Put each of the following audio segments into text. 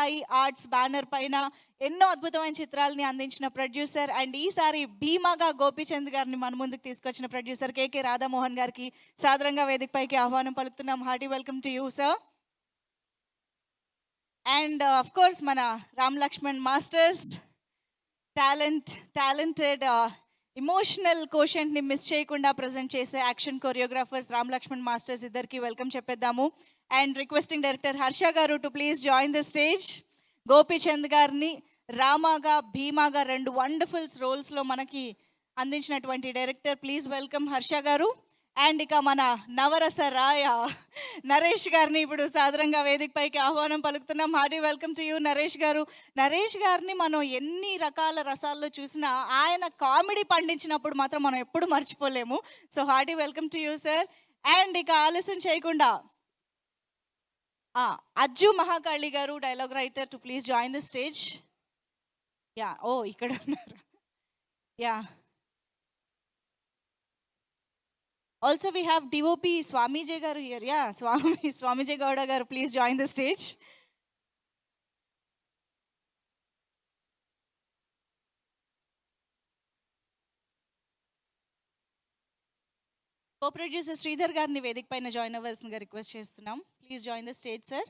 Sai arts banner పైన ఎన్నో అద్భుతమైన చిత్రాలని అందించిన ప్రొడ్యూసర్ అండ్ ఈసారి భీమాగా గోపీచంద్ గారిని మన ముందుకు తీసుకొచ్చిన ప్రొడ్యూసర్ కేకే రాధామోహన్ గారికి సాదరంగా వేదికపైకి ఆహ్వానం పలుకుతున్నాం. Hearty welcome to you sir. And of course మన Ram Laxman masters talented emotional కోషెంట్ని మిస్ చేయకుండా ప్రజెంట్ చేసే action choreographers Ram Laxman masters ఇద్దరికి వెల్కమ్ చెప్పేద్దాము. And requesting director Harsha garu to please join the stage. Gopichand గారిని రామాగా భీమాగా రెండు వండర్ఫుల్ రోల్స్లో మనకి అందించినటువంటి డైరెక్టర్, ప్లీజ్ వెల్కమ్ హర్ష గారు. అండ్ ఇక మన నవరస రాయ నరేష్ గారిని ఇప్పుడు సాదరంగా వేదికపైకి ఆహ్వానం పలుకుతున్నాం. Hearty welcome to you Naresh garu. Naresh గారిని మనం ఎన్ని రకాల రసాల్లో చూసినా ఆయన కామెడీ పండించినప్పుడు మాత్రం మనం ఎప్పుడు మర్చిపోలేము. So hearty welcome to you sir. And ఇక ఆలస్యం చేయకుండా Ajju Mahakali garu dialogue writer to please join the stage. Yeah ఇక్కడ ఉన్నారు. Yeah also we have DOP Swamiji garu here. Yeah Swamiji Gowda garu please join the stage. Co producer Sridhar గారిని వేదిక పైన జాయిన్ అవ్వాల్సిందిగా రిక్వెస్ట్ చేస్తున్నాం. Please join the stage sir.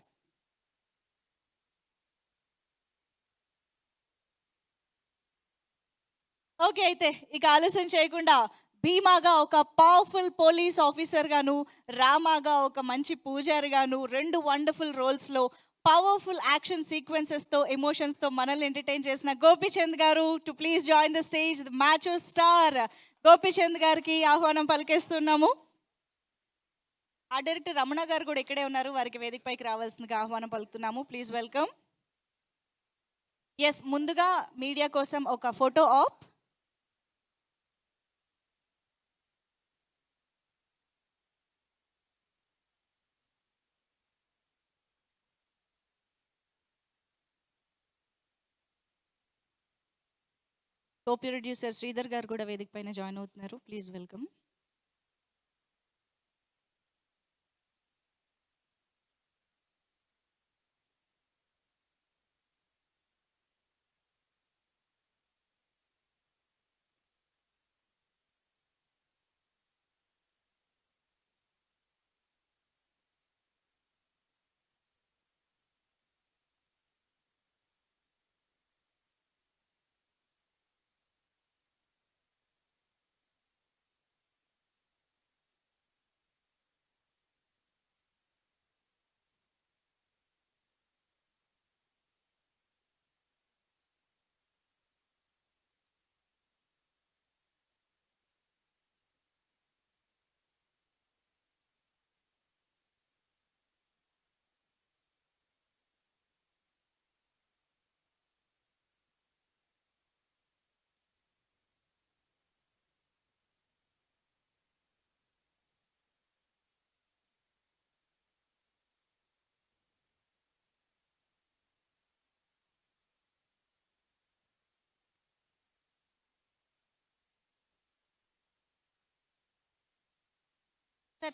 Okay, అయితే ఇక ఆలస్యం చేయకుండా భీమాగా ఒక పవర్ఫుల్ పోలీస్ ఆఫీసర్ గాను, రామాగా ఒక మంచి పూజారి గాను, రెండు వండర్ఫుల్ రోల్స్లో పవర్ఫుల్ యాక్షన్ సీక్వెన్సెస్తో ఎమోషన్స్తో మనల్ని ఎంటర్టైన్ చేసిన గోపీచంద్ గారు to please join the stage. Match star Gopichand గారికి ఆహ్వానం పలికేస్తున్నాము. ఆ డైరెక్టర్ రమణ గారు కూడా ఇక్కడే ఉన్నారు, వారికి వేదిక పైకి రావాల్సిందిగా ఆహ్వానం పలుకుతున్నాము. Please welcome. ఎస్, ముందుగా మీడియా కోసం ఒక photo op. Co producer Sridhar garu కూడా వేదిక పైన జాయిన్ అవుతున్నారు. Please welcome.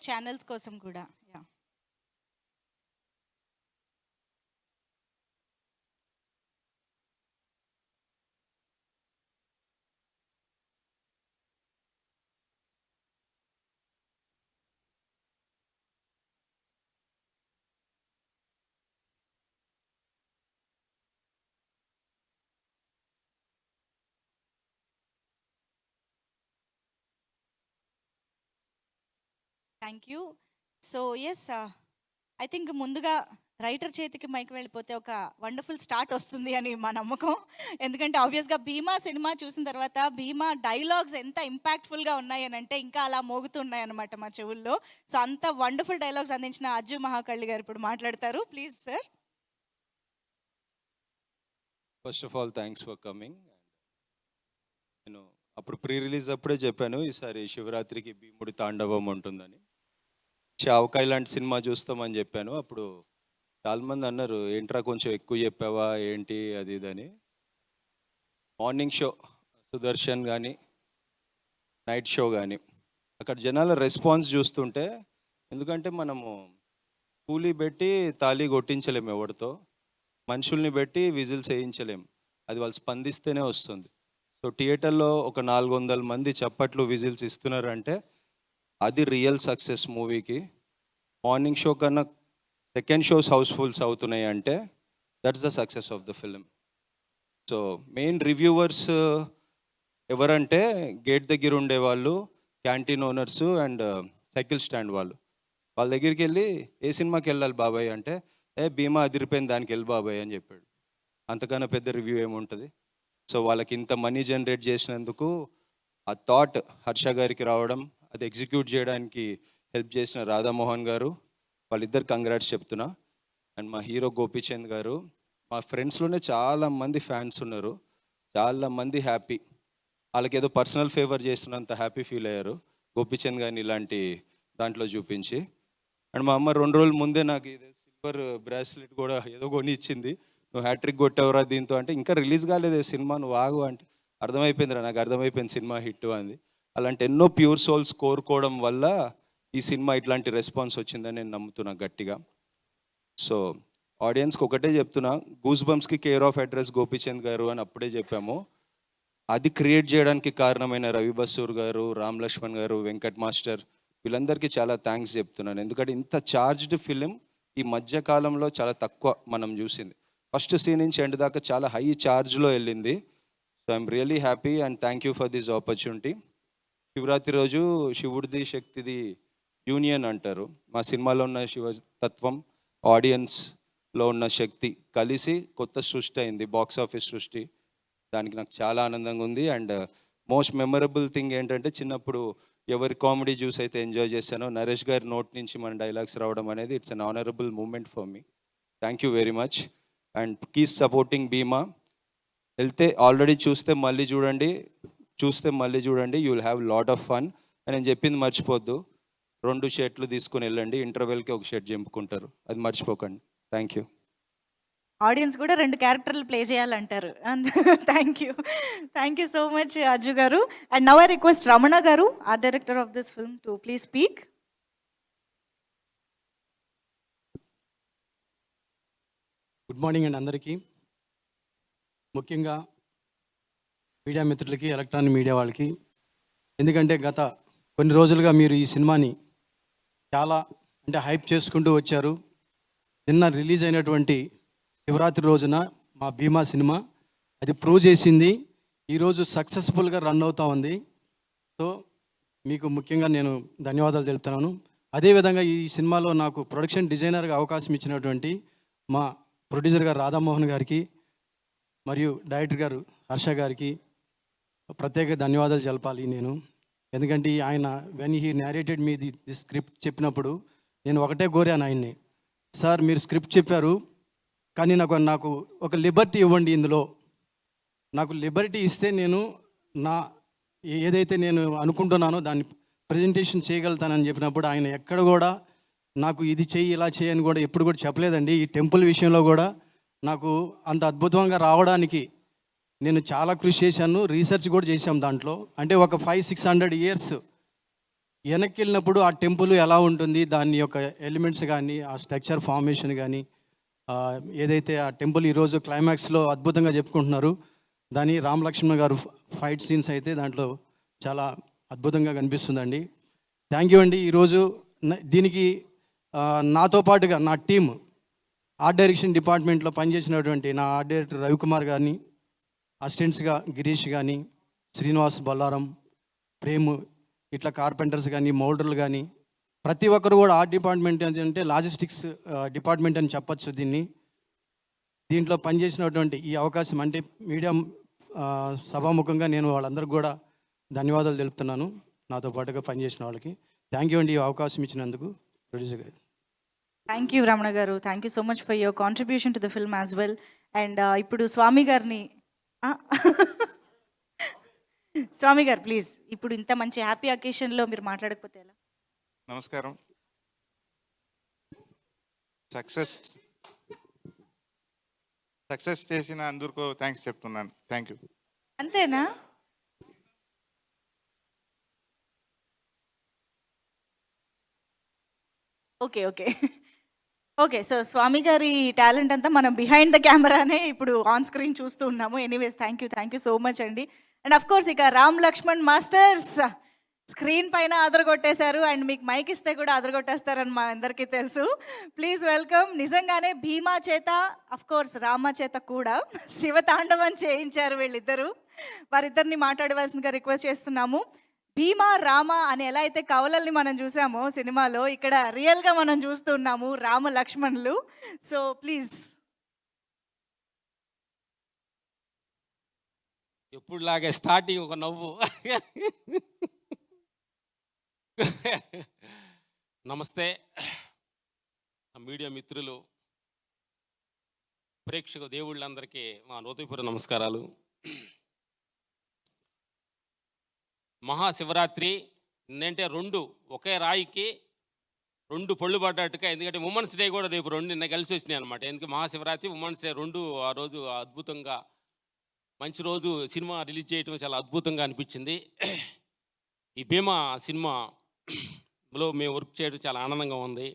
ఛానల్స్ కోసం కూడా. Yeah thank you. So yes, I think ముందుగా రైటర్ చేతికి మైక్ వెళ్ళిపోతే ఒక వండర్ఫుల్ స్టార్ట్ వస్తుంది అని మా నమ్మకం. ఎందుకంటే ఆబ్వియస్గా భీమా సినిమా చూసిన తర్వాత భీమా డైలాగ్స్ ఎంత ఇంపాక్ట్ఫుల్గా ఉన్నాయని అంటే ఇంకా అలా మోగుతున్నాయి అనమాట మా చెవుల్లో. సో అంత వండర్ఫుల్ డైలాగ్స్ అందించిన అజ్జు మహాకళ్ళి గారు ఇప్పుడు మాట్లాడతారు. Please sir. First of all thanks for coming. నేను అప్పుడు ప్రీ రిలీజ్ అప్పుడే చెప్పాను, ఈసారి శివరాత్రికి భీముడి తాండవం ఉంటుందని. చావకాయ లాంటి సినిమా చూస్తామని చెప్పాను. అప్పుడు చాలామంది అన్నారు, ఏంట్రా కొంచెం ఎక్కువ చెప్పావా ఏంటి అది ఇదని. మార్నింగ్ షో సుదర్శన్ కానీ నైట్ షో కానీ అక్కడ జనాల రెస్పాన్స్ చూస్తుంటే, ఎందుకంటే మనము కూలీ పెట్టి తాళి కొట్టించలేము ఎవరితో, మనుషుల్ని పెట్టి విజిల్స్ వేయించలేం, అది వాళ్ళు స్పందిస్తేనే వస్తుంది. సో థియేటర్లో ఒక 400 మంది చప్పట్లు విజిల్స్ ఇస్తున్నారంటే అది రియల్ సక్సెస్ మూవీకి. మార్నింగ్ షో కన్నా సెకండ్ షోస్ హౌస్ఫుల్స్ అవుతున్నాయి అంటే that's the success of the film. So main reviewers ఎవరంటే గేట్ దగ్గర ఉండేవాళ్ళు, canteen owners and cycle stand వాళ్ళు. వాళ్ళ దగ్గరికి వెళ్ళి ఏ సినిమాకి వెళ్ళాలి బాబాయ్ అంటే, భీమా అదిరిపోయింది దానికి వెళ్ళి బాబాయ్ అని చెప్పాడు. అంతకన్నా పెద్ద రివ్యూ ఏముంటుంది. సో వాళ్ళకి ఇంత మనీ జనరేట్ చేసినందుకు ఆ థాట్ హర్ష గారికి రావడం, అది ఎగ్జిక్యూట్ చేయడానికి హెల్ప్ చేసిన రాధామోహన్ గారు, వాళ్ళిద్దరు కంగ్రాట్స్ చెప్తున్నా. అండ్ మా హీరో గోపీచంద్ గారు, మా ఫ్రెండ్స్లోనే చాలామంది ఫ్యాన్స్ ఉన్నారు, చాలామంది హ్యాపీ, వాళ్ళకి ఏదో పర్సనల్ ఫేవర్ చేస్తున్నంత హ్యాపీ ఫీల్ అయ్యారు గోపీచంద్ గారిని ఇలాంటి దాంట్లో చూపించి. అండ్ మా అమ్మ 2 రోజుల ముందే నాకు ఇది సిల్వర్ బ్రాస్లెట్ కూడా ఏదో కొని ఇచ్చింది, నువ్వు హ్యాట్రిక్ కొట్టావురా దీంతో అంటే. ఇంకా రిలీజ్ కాలేదే సినిమా, నువ్వు ఆగు అంటే, అర్థమైపోయిందిరా నాకు, అర్థమైపోయింది సినిమా హిట్ అంది. అలాంటి ఎన్నో ప్యూర్ సోల్స్ కోరుకోవడం వల్ల ఈ సినిమా ఇట్లాంటి రెస్పాన్స్ వచ్చిందని నేను నమ్ముతున్నా గట్టిగా. సో ఆడియన్స్కి ఒకటే చెప్తున్నా, గూస్ బంప్స్కి care of address Gopichand garu అని అప్పుడే చెప్పాము. అది క్రియేట్ చేయడానికి కారణమైన రవి బసూర్ గారు, రామ్ లక్ష్మణ్ గారు, వెంకట్ మాస్టర్, వీళ్ళందరికీ చాలా థ్యాంక్స్ చెప్తున్నాను. ఎందుకంటే ఇంత చార్జ్డ్ ఫిలిం ఈ మధ్య కాలంలో చాలా తక్కువ మనం చూసింది. ఫస్ట్ సీన్ నుంచి ఎండ్ దాకా చాలా హై చార్జ్లో వెళ్ళింది. So I'm really happy and thank you for this opportunity. Shivaratri రోజు శివుడిది శక్తిది యూనియన్ అంటారు. మా సినిమాలో ఉన్న శివతత్వం, ఆడియన్స్లో ఉన్న శక్తి కలిసి కొత్త సృష్టి అయింది, బాక్స్ ఆఫీస్ సృష్టి. దానికి నాకు చాలా ఆనందంగా ఉంది. అండ్ మోస్ట్ మెమరబుల్ థింగ్ ఏంటంటే, చిన్నప్పుడు ఎవరి కామెడీ చూసి అయితే ఎంజాయ్ చేశానో, నరేష్ గారి నోట్ నుంచి మన డైలాగ్స్ రావడం అనేది it's an honourable moment for me. Thank you very much and keep supporting Bhimaa. వెళ్తే ఆల్రెడీ చూస్తే మళ్ళీ చూడండి, you will have lot of fun. అని నేను చెప్పింది మర్చిపోద్దు, 2 షర్ట్లు తీసుకుని వెళ్ళండి, ఇంటర్వెల్కి ఒక షర్ట్ చింపుకుంటారు, అది మర్చిపోకండి. Thank you. ఆడియన్స్ కూడా 2 క్యారెక్టర్లు ప్లే చేయాలంటారు. Thank you so much Ajju garu. And now I request Ramana garu, art director of this film, to please speak. Good morning అండి అందరికీ. ముఖ్యంగా మీడియా మిత్రులకి, ఎలక్ట్రానిక్ మీడియా వాళ్ళకి. ఎందుకంటే గత కొన్ని రోజులుగా మీరు ఈ సినిమాని చాలా హైప్ చేసుకుంటూ వచ్చారు. నిన్న రిలీజ్ అయినటువంటి శివరాత్రి రోజున మా భీమా సినిమా అది ప్రూవ్ చేసింది, ఈరోజు సక్సెస్ఫుల్గా రన్ అవుతూ ఉంది. సో మీకు ముఖ్యంగా నేను ధన్యవాదాలు తెలుపుతున్నాను. అదేవిధంగా ఈ సినిమాలో నాకు ప్రొడక్షన్ డిజైనర్గా అవకాశం ఇచ్చినటువంటి మా ప్రొడ్యూసర్ గారు రాధామోహన్ గారికి మరియు డైరెక్టర్ గారు హర్ష గారికి ప్రత్యేక ధన్యవాదాలు తెలపాలి నేను. ఎందుకంటే ఆయన when he narrated me the script చెప్పినప్పుడు నేను ఒకటే కోరాను ఆయన్ని, సార్ మీరు స్క్రిప్ట్ చెప్పారు కానీ నాకు ఒక లిబర్టీ ఇవ్వండి, ఇందులో నాకు లిబర్టీ ఇస్తే నేను నా ఏదైతే నేను అనుకుంటున్నానో దాన్ని ప్రజెంటేషన్ చేయగలుగుతానని చెప్పినప్పుడు ఆయన ఎక్కడ కూడా నాకు ఇది చెయ్యి ఇలా చేయని కూడా ఎప్పుడు కూడా చెప్పలేదండి. ఈ టెంపుల్ విషయంలో కూడా నాకు అంత అద్భుతంగా రావడానికి నేను చాలా కృషి చేశాను, రీసెర్చ్ కూడా చేశాం దాంట్లో. అంటే ఒక 500-600 ఇయర్స్ వెనక్కి వెళ్ళినప్పుడు ఆ టెంపుల్ ఎలా ఉంటుంది, దాని యొక్క ఎలిమెంట్స్ కానీ, ఆ స్ట్రక్చర్ ఫార్మేషన్ కానీ, ఏదైతే ఆ టెంపుల్ ఈరోజు క్లైమాక్స్లో అద్భుతంగా చెప్పుకుంటున్నారు, దాని రామ్ లక్ష్మణ్ గారు ఫైట్ సీన్స్ అయితే దాంట్లో చాలా అద్భుతంగా కనిపిస్తుందండి. థ్యాంక్ యూ అండి. ఈరోజు దీనికి నాతో పాటుగా నా టీం ఆర్ట్ డైరెక్షన్ డిపార్ట్మెంట్లో పనిచేసినటువంటి నా ఆర్ట్ డైరెక్టర్ రవికుమార్ గారిని, అసిస్టెంట్స్గా గిరీష్ కానీ, శ్రీనివాస్, బొల్లారం, ప్రేమ్, ఇట్లా కార్పెంటర్స్ కానీ, మోల్డర్లు కానీ, ప్రతి ఒక్కరు కూడా ఆర్ట్ డిపార్ట్మెంట్ అంటే లాజిస్టిక్స్ డిపార్ట్మెంట్ అని చెప్పచ్చు దీంట్లో పనిచేసినటువంటి ఈ అవకాశం అంటే మీడియా సభాముఖంగా నేను వాళ్ళందరికీ కూడా ధన్యవాదాలు తెలుపుతున్నాను, నాతో పాటుగా పనిచేసిన వాళ్ళకి. థ్యాంక్ యూ అండి ఈ అవకాశం ఇచ్చినందుకు ప్రొడ్యూసర్ గారు. థ్యాంక్ యూ రమణ గారు, thank you so much for your contribution to the film as well. And ఇప్పుడు స్వామి గారిని, స్వామి గారు ప్లీజ్, ఇప్పుడు ఇంత మంచి హ్యాపీ అకేషన్లో మీరు మాట్లాడకపోతే ఎలా? నమస్కారం. సక్సెస్ చేసిన అందరికీ థ్యాంక్స్ చెప్తున్నాను. Thank you. అంతేనా? ఓకే. ఓకే. సో స్వామి గారి టాలెంట్ అంతా మనం బిహైండ్ ద కెమెరానే ఇప్పుడు ఆన్ స్క్రీన్ చూస్తూ ఉన్నాము. Anyways thank you so much అండి. అండ్ అఫ్ కోర్స్ ఇక రామ్ లక్ష్మణ్ మాస్టర్స్ స్క్రీన్ పైన అదరగొట్టేశారు అండ్ మీకు మైక్ ఇస్తే కూడా అదరగొట్టేస్తారని మా అందరికీ తెలుసు. Please welcome. నిజంగానే భీమా చేత అఫ్ కోర్స్ రామ చేత కూడా శివతాండవం చేయించారు వీళ్ళిద్దరూ. వారిద్దరిని మాట్లాడవలసిందిగా రిక్వెస్ట్ చేస్తున్నాము. భీమా రామ అని ఎలా అయితే కవలల్ని మనం చూసామో సినిమాలో, ఇక్కడ రియల్గా మనం చూస్తున్నాము రామ లక్ష్మణులు. So please. ఎప్పుడులాగే స్టార్టింగ్ ఒక నవ్వు. నమస్తే మీడియా మిత్రులు, ప్రేక్షక దేవుళ్ళందరికీ మా హృదయపూర్వక నమస్కారాలు. మహాశివరాత్రి ఏంటంటే రెండు ఒకే రాయికి రెండు పళ్ళు పడ్డట్టుగా, ఎందుకంటే ఉమెన్స్ డే కూడా రేపు రెండు నిన్న కలిసి వచ్చినాయి అనమాట. ఎందుకంటే మహాశివరాత్రి ఉమెన్స్ డే రెండు ఆ రోజు అద్భుతంగా మంచి రోజు సినిమా రిలీజ్ చేయడం చాలా అద్భుతంగా అనిపించింది. ఈ భీమా సినిమాలో మేము వర్క్ చేయడం చాలా ఆనందంగా ఉంది.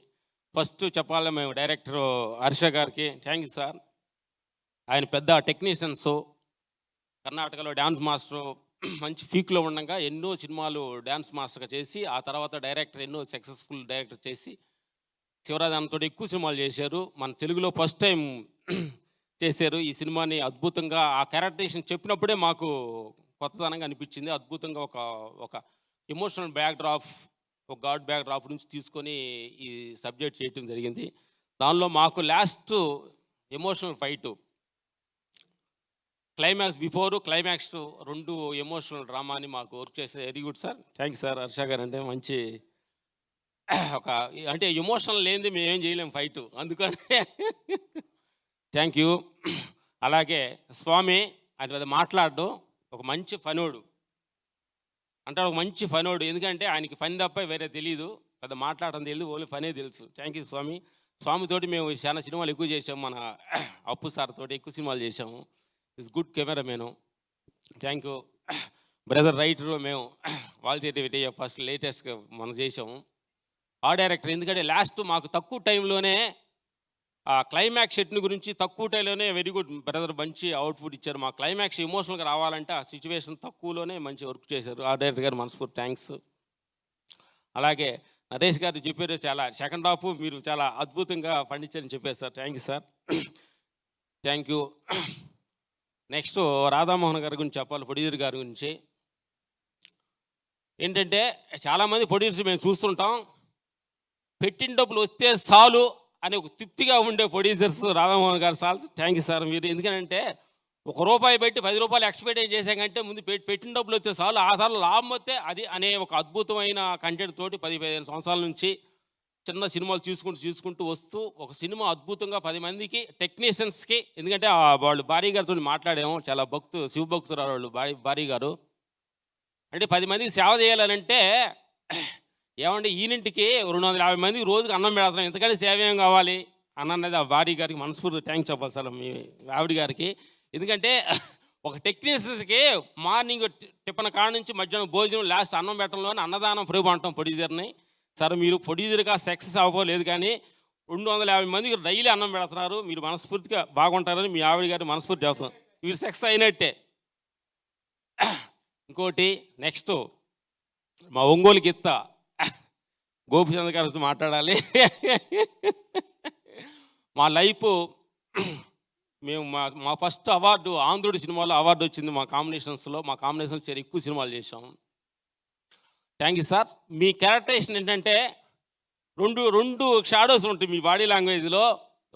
ఫస్ట్ చెప్పాలి, మేము డైరెక్టర్ హర్ష గారికి థ్యాంక్ యూ సార్. ఆయన పెద్ద టెక్నీషియన్స్, కర్ణాటకలో డ్యాన్స్ మాస్టర్, మంచి పీక్లో ఉండగా ఎన్నో సినిమాలు డ్యాన్స్ మాస్టర్గా చేసి ఆ తర్వాత డైరెక్టర్, ఎన్నో సక్సెస్ఫుల్ డైరెక్టర్ చేసి శివరాజంతో ఎక్కువ సినిమాలు చేశారు. మన తెలుగులో ఫస్ట్ టైం చేశారు ఈ సినిమాని అద్భుతంగా. ఆ క్యారెక్టరేషన్ చెప్పినప్పుడే మాకు కొత్తదనంగా అనిపించింది. అద్భుతంగా ఒక ఎమోషనల్ బ్యాక్డ్రాప్, ఒక గాడ్ బ్యాక్డ్రాప్ నుంచి తీసుకొని ఈ సబ్జెక్ట్ చేయటం జరిగింది. దానిలో మాకు last emotional fight, climax, before climax రెండు ఎమోషనల్ డ్రామాని మాకు వర్క్ చేసే very good sir. Thank you sir. Harsha గారు అంటే మంచి ఒక అంటే ఎమోషనల్ లేనిది మేము ఏం చేయలేము ఫైటు, అందుకని థ్యాంక్ యూ. అలాగే స్వామి ఆయన పెద్ద మాట్లాడడం, ఒక మంచి ఫనోడు అంటాడు, ఒక మంచి ఫనోడు. ఎందుకంటే ఆయనకి ఫన్ తప్ప వేరే తెలీదు, పెద్ద మాట్లాడడం తెలియదు, ఓన్లీ ఫనే తెలుసు. థ్యాంక్ యూ స్వామి. స్వామితోటి మేము చాలా సినిమాలు ఎక్కువ చేసాము, మన అప్పు సార్ తోటి ఎక్కువ సినిమాలు చేసాము. Is good cameraman. Thank you brother. Writer మేము వాల్తేటి ఫస్ట్ లేటెస్ట్గా మనం చేసాము. ఆ డైరెక్టర్, ఎందుకంటే లాస్ట్ మాకు తక్కువ టైంలోనే ఆ క్లైమాక్స్ షెట్ని గురించి తక్కువ టైంలోనే వెరీ గుడ్ బ్రదర్, మంచి అవుట్పుట్ ఇచ్చారు. మా క్లైమాక్స్ ఎమోషనల్గా రావాలంటే ఆ సిచ్యువేషన్ తక్కువలోనే మంచి వర్క్ చేశారు. ఆ డైరెక్టర్ గారు మనస్ఫూర్తి థ్యాంక్స్. అలాగే నరేష్ గారు చెప్పారు, చాలా సెకండ్ హాఫ్ మీరు చాలా అద్భుతంగా పండించారని చెప్పారు sir. Thank you sir. Thank you. Next Radha Mohan గారి గురించి చెప్పాలి, ప్రొడ్యూసర్ గారి గురించి. ఏంటంటే చాలామంది ప్రొడ్యూసర్ మేము చూస్తుంటాం, పెట్టిన డబ్బులు వస్తే చాలు అని ఒక తృప్తిగా ఉండే ప్రొడ్యూసర్స్ రాధామోహన్ గారు సార్. Thank you sir. మీరు ఎందుకంటే ₹1 పెట్టి ₹10 ఎక్స్పెక్ట్ చేసాకంటే ముందు పెట్టిన డబ్బులు వస్తే చాలు, ఆ సార్లు లాభం వస్తే అది అనే ఒక అద్భుతమైన కంటెంట్ తోటి 10-15 సంవత్సరాల నుంచి చిన్న సినిమాలు చూసుకుంటూ వస్తూ ఒక సినిమా అద్భుతంగా 10 మందికి టెక్నీషియన్స్కి, ఎందుకంటే వాళ్ళు భార్య గారితో మాట్లాడాము, చాలా శివభక్తురాలు వాళ్ళు భార్య గారు. అంటే 10 మందికి సేవ చేయాలంటే ఏమంటే ఈనింటికి 250 మందికి రోజుకి అన్నం పెడతాం, ఎందుకంటే సేవ ఏం కావాలి అన్నది ఆ భార్య గారికి మనస్ఫూర్తి థ్యాంక్స్ చెప్పాలి సార్ మీ ఆవిడ గారికి. ఎందుకంటే ఒక టెక్నీషియన్స్కి మార్నింగ్ టిఫిన్ కాడ నుంచి మధ్యాహ్నం భోజనం, లాస్ట్ అన్నం పెట్టడంలోనే అన్నదానం ప్రభు అంటాం ప్రొడ్యూసర్ని. సార్ మీరు ప్రొడ్యూసర్గా సక్సెస్ అవ్వలేదు, కానీ 250 మందికి డైలీ అన్నం పెడుతున్నారు, మీరు మనస్ఫూర్తిగా బాగుంటారని మీ ఆవిడ గారు మనస్ఫూర్తి చెప్తున్నారు. మీరు సక్సెస్ అయినట్టే. ఇంకోటి నెక్స్ట్ మా ఒంగోలు గిత్త గోపిచంద్ర గారితో మాట్లాడాలి. మా లైఫ్ మేము మా ఫస్ట్ అవార్డు ఆంధ్రుడి సినిమాలో అవార్డు వచ్చింది మా కాంబినేషన్స్లో. మా కాంబినేషన్స్ ఎక్కువ సినిమాలు చేసాము. Thank you sir. మీ క్యారెక్టరేషన్ ఏంటంటే రెండు షాడోస్ ఉంటాయి మీ బాడీ లాంగ్వేజ్లో.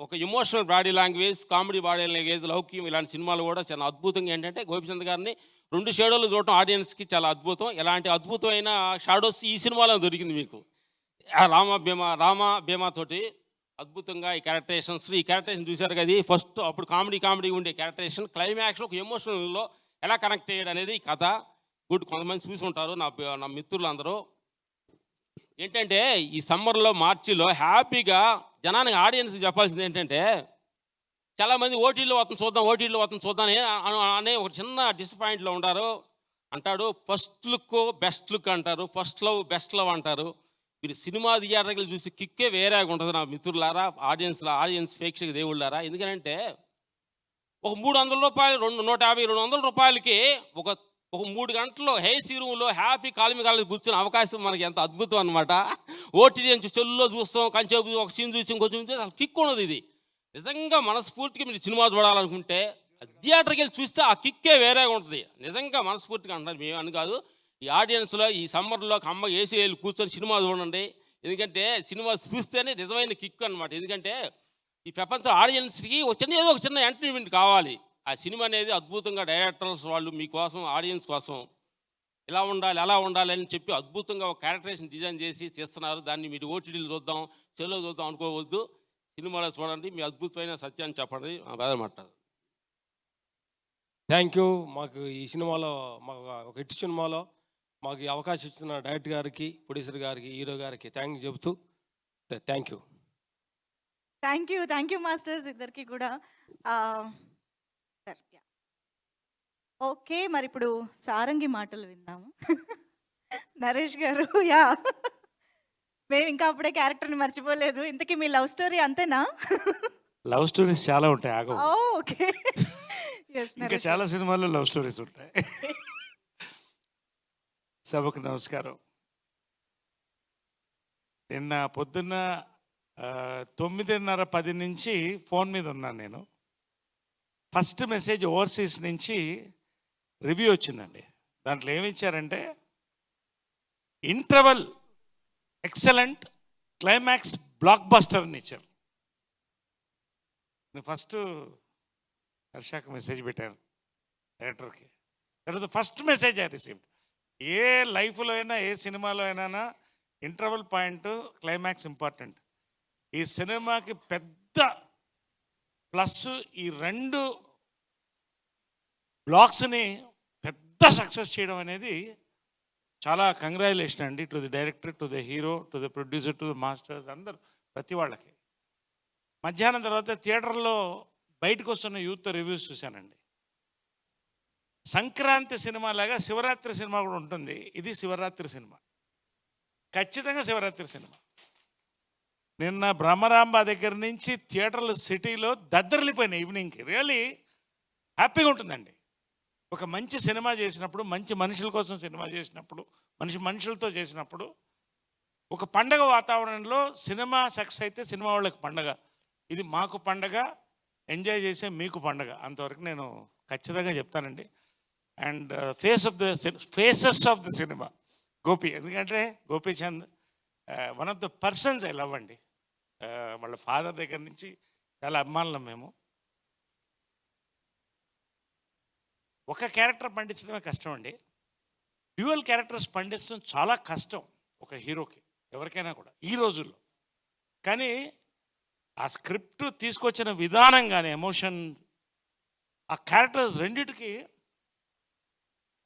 ఒక emotional body language, comedy body language, లౌక్యం, ఇలాంటి సినిమాలు కూడా చాలా అద్భుతంగా. ఏంటంటే గోపిచంద్ గారిని 2 షాడోలు చూడటం ఆడియన్స్కి చాలా అద్భుతం. ఇలాంటి అద్భుతమైన షాడోస్ ఈ సినిమాలో దొరికింది మీకు. రామ భీమా తోటి అద్భుతంగా ఈ క్యారెక్టరేషన్ చూశారు కదా. ఫస్ట్ అప్పుడు కామెడీ ఉండే క్యారెక్టరేషన్, క్లైమాక్స్లో ఒక ఎమోషనల్లో ఎలా కనెక్ట్ అయ్యాడు అనేది ఈ కథ. గుడ్, కొంతమంది చూసి ఉంటారు నా మిత్రులు అందరూ. ఏంటంటే ఈ సమ్మర్లో మార్చిలో హ్యాపీగా జనానికి ఆడియన్స్ చెప్పాల్సింది ఏంటంటే, చాలామంది ఓటీల్లో వస్తుంది చూద్దాం అనే ఒక చిన్న డిసప్పాయింట్లో ఉంటారు. అంటాడు ఫస్ట్ లుక్ బెస్ట్ లుక్ అంటారు, ఫస్ట్ లవ్ బెస్ట్ లవ్ అంటారు. మీరు సినిమా థియేటర్కి చూసి కిక్కే వేరేగా ఉంటుంది నా మిత్రులారా, ఆడియన్స్ ప్రేక్షక దేవుళ్ళారా. ఎందుకంటే ఒక 300 రూపాయలు 150, 200 రూపాయలకి ఒక ఒక 3 గంటల్లో హేసీ రూమ్లో హ్యాపీ కాలమి కూర్చునే అవకాశం మనకి ఎంత అద్భుతం అనమాట. ఓటీటీ నుంచి చెల్లులో చూస్తాం, కంచేపు ఒక సీన్ చూసి ఇంకొంచెం అసలు కిక్ ఉన్నది. ఇది నిజంగా మనస్ఫూర్తిగా మీరు సినిమా చూడాలనుకుంటే థియేటర్కి వెళ్ళి చూస్తే ఆ కిక్కే వేరేగా ఉంటుంది. నిజంగా మనస్ఫూర్తిగా అంటారు, మేము అని కాదు. ఈ ఆడియన్స్లో ఈ సమ్మర్లో అమ్మ ఏసీ వెళ్ళి కూర్చొని సినిమా చూడండి. ఎందుకంటే సినిమా చూస్తేనే నిజమైన కిక్ అనమాట. ఎందుకంటే ఈ ప్రపంచ ఆడియన్స్కి ఏదో ఒక చిన్న ఎంటర్టైన్మెంట్ కావాలి. ఆ సినిమా అనేది అద్భుతంగా డైరెక్టర్స్ వాళ్ళు మీకోసం, ఆడియన్స్ కోసం ఇలా ఉండాలి అలా ఉండాలి అని చెప్పి అద్భుతంగా ఒక క్యారెక్టరేషన్ డిజైన్ చేసి తీస్తున్నారు. దాన్ని మీరు ఓటీటీలు చూద్దాం, సెల్లో చూద్దాం అనుకోవద్దు. సినిమాలో చూడండి, మీ అద్భుతమైన సత్యాన్ని చెప్పండి. బాధపడతారు. Thank you. మాకు ఈ సినిమాలో మాకు ఒక హిట్ సినిమాలో మాకు ఈ అవకాశం ఇచ్చిన డైరెక్టర్ గారికి, ప్రొడ్యూసర్ గారికి, హీరో గారికి థ్యాంక్స్ చెబుతూ thank you. Thank you masters ఇద్దరికి కూడా. ఓకే, మరి ఇప్పుడు సారంగి మాటలు విందాము. నరేష్ గారు, యా మేము ఇంకా అప్పుడే క్యారెక్టర్ని మర్చిపోలేదు. ఇంతకీ మీ లవ్ స్టోరీ అంతేనా? లవ్ స్టోరీస్ చాలా ఉంటాయి, ఆగవు. ఓకే, ఇంకా చాలా సినిమాల్లో లవ్ స్టోరీస్ ఉంటాయి. సభకు నమస్కారం. నిన్న పొద్దున్న 9:30, 10 నుంచి ఫోన్ మీద ఉన్నాను నేను. ఫస్ట్ మెసేజ్ ఓవర్సీస్ నుంచి రివ్యూ వచ్చిందండి. దాంట్లో ఏమి ఇచ్చారంటే, interval excellent, climax blockbuster అని ఇచ్చారు. నేను ఫస్ట్ హర్షాకి మెసేజ్ పెట్టాను, డైరెక్టర్కి. That is the first message I received. ఏ లైఫ్లో అయినా, ఏ సినిమాలో అయినా ఇంటర్వల్ పాయింట్, క్లైమాక్స్ ఇంపార్టెంట్. ఈ సినిమాకి పెద్ద ప్లస్ ఈ 2 బ్లాక్స్ని పెద్ద సక్సెస్ చేయడం అనేది చాలా కంగ్రాచులేషన్ అండి. To the director, to the hero, to the producer, to the masters, అందరు ప్రతి వాళ్ళకి. మధ్యాహ్నం తర్వాత థియేటర్లో బయటకు వస్తున్న యూత్ రివ్యూస్ చూశానండి. సంక్రాంతి సినిమా లాగా శివరాత్రి సినిమా కూడా ఉంటుంది. ఇది శివరాత్రి సినిమా, ఖచ్చితంగా శివరాత్రి సినిమా. నిన్న బ్రహ్మరాంబ దగ్గర నుంచి థియేటర్లు సిటీలో దద్దరిల్లిపోయినాయి ఈవినింగ్కి. రియల్లీ హ్యాపీగా ఉంటుందండి. ఒక మంచి సినిమా చేసినప్పుడు, మంచి మనుషుల కోసం సినిమా చేసినప్పుడు, మనుషులతో చేసినప్పుడు, ఒక పండగ వాతావరణంలో సినిమా సక్సెస్ అయితే సినిమా వాళ్ళకి పండగ. ఇది మాకు పండగ, ఎంజాయ్ చేసే మీకు పండగ. అంతవరకు నేను ఖచ్చితంగా చెప్తానండి. And faces of the cinema Gopi. ఎందుకంటే Gopichand one of the persons I love అండి. వాళ్ళ ఫాదర్ దగ్గర నుంచి చాలా అభిమానులం మేము. ఒక క్యారెక్టర్ పండించడమే కష్టం అండి. డ్యూయల్ క్యారెక్టర్స్ పండించడం చాలా కష్టం ఒక హీరోకి, ఎవరికైనా కూడా ఈ రోజుల్లో. కానీ ఆ స్క్రిప్ట్ తీసుకొచ్చిన విధానం కానీ, ఎమోషన్, ఆ క్యారెక్టర్స్ రెండిటికి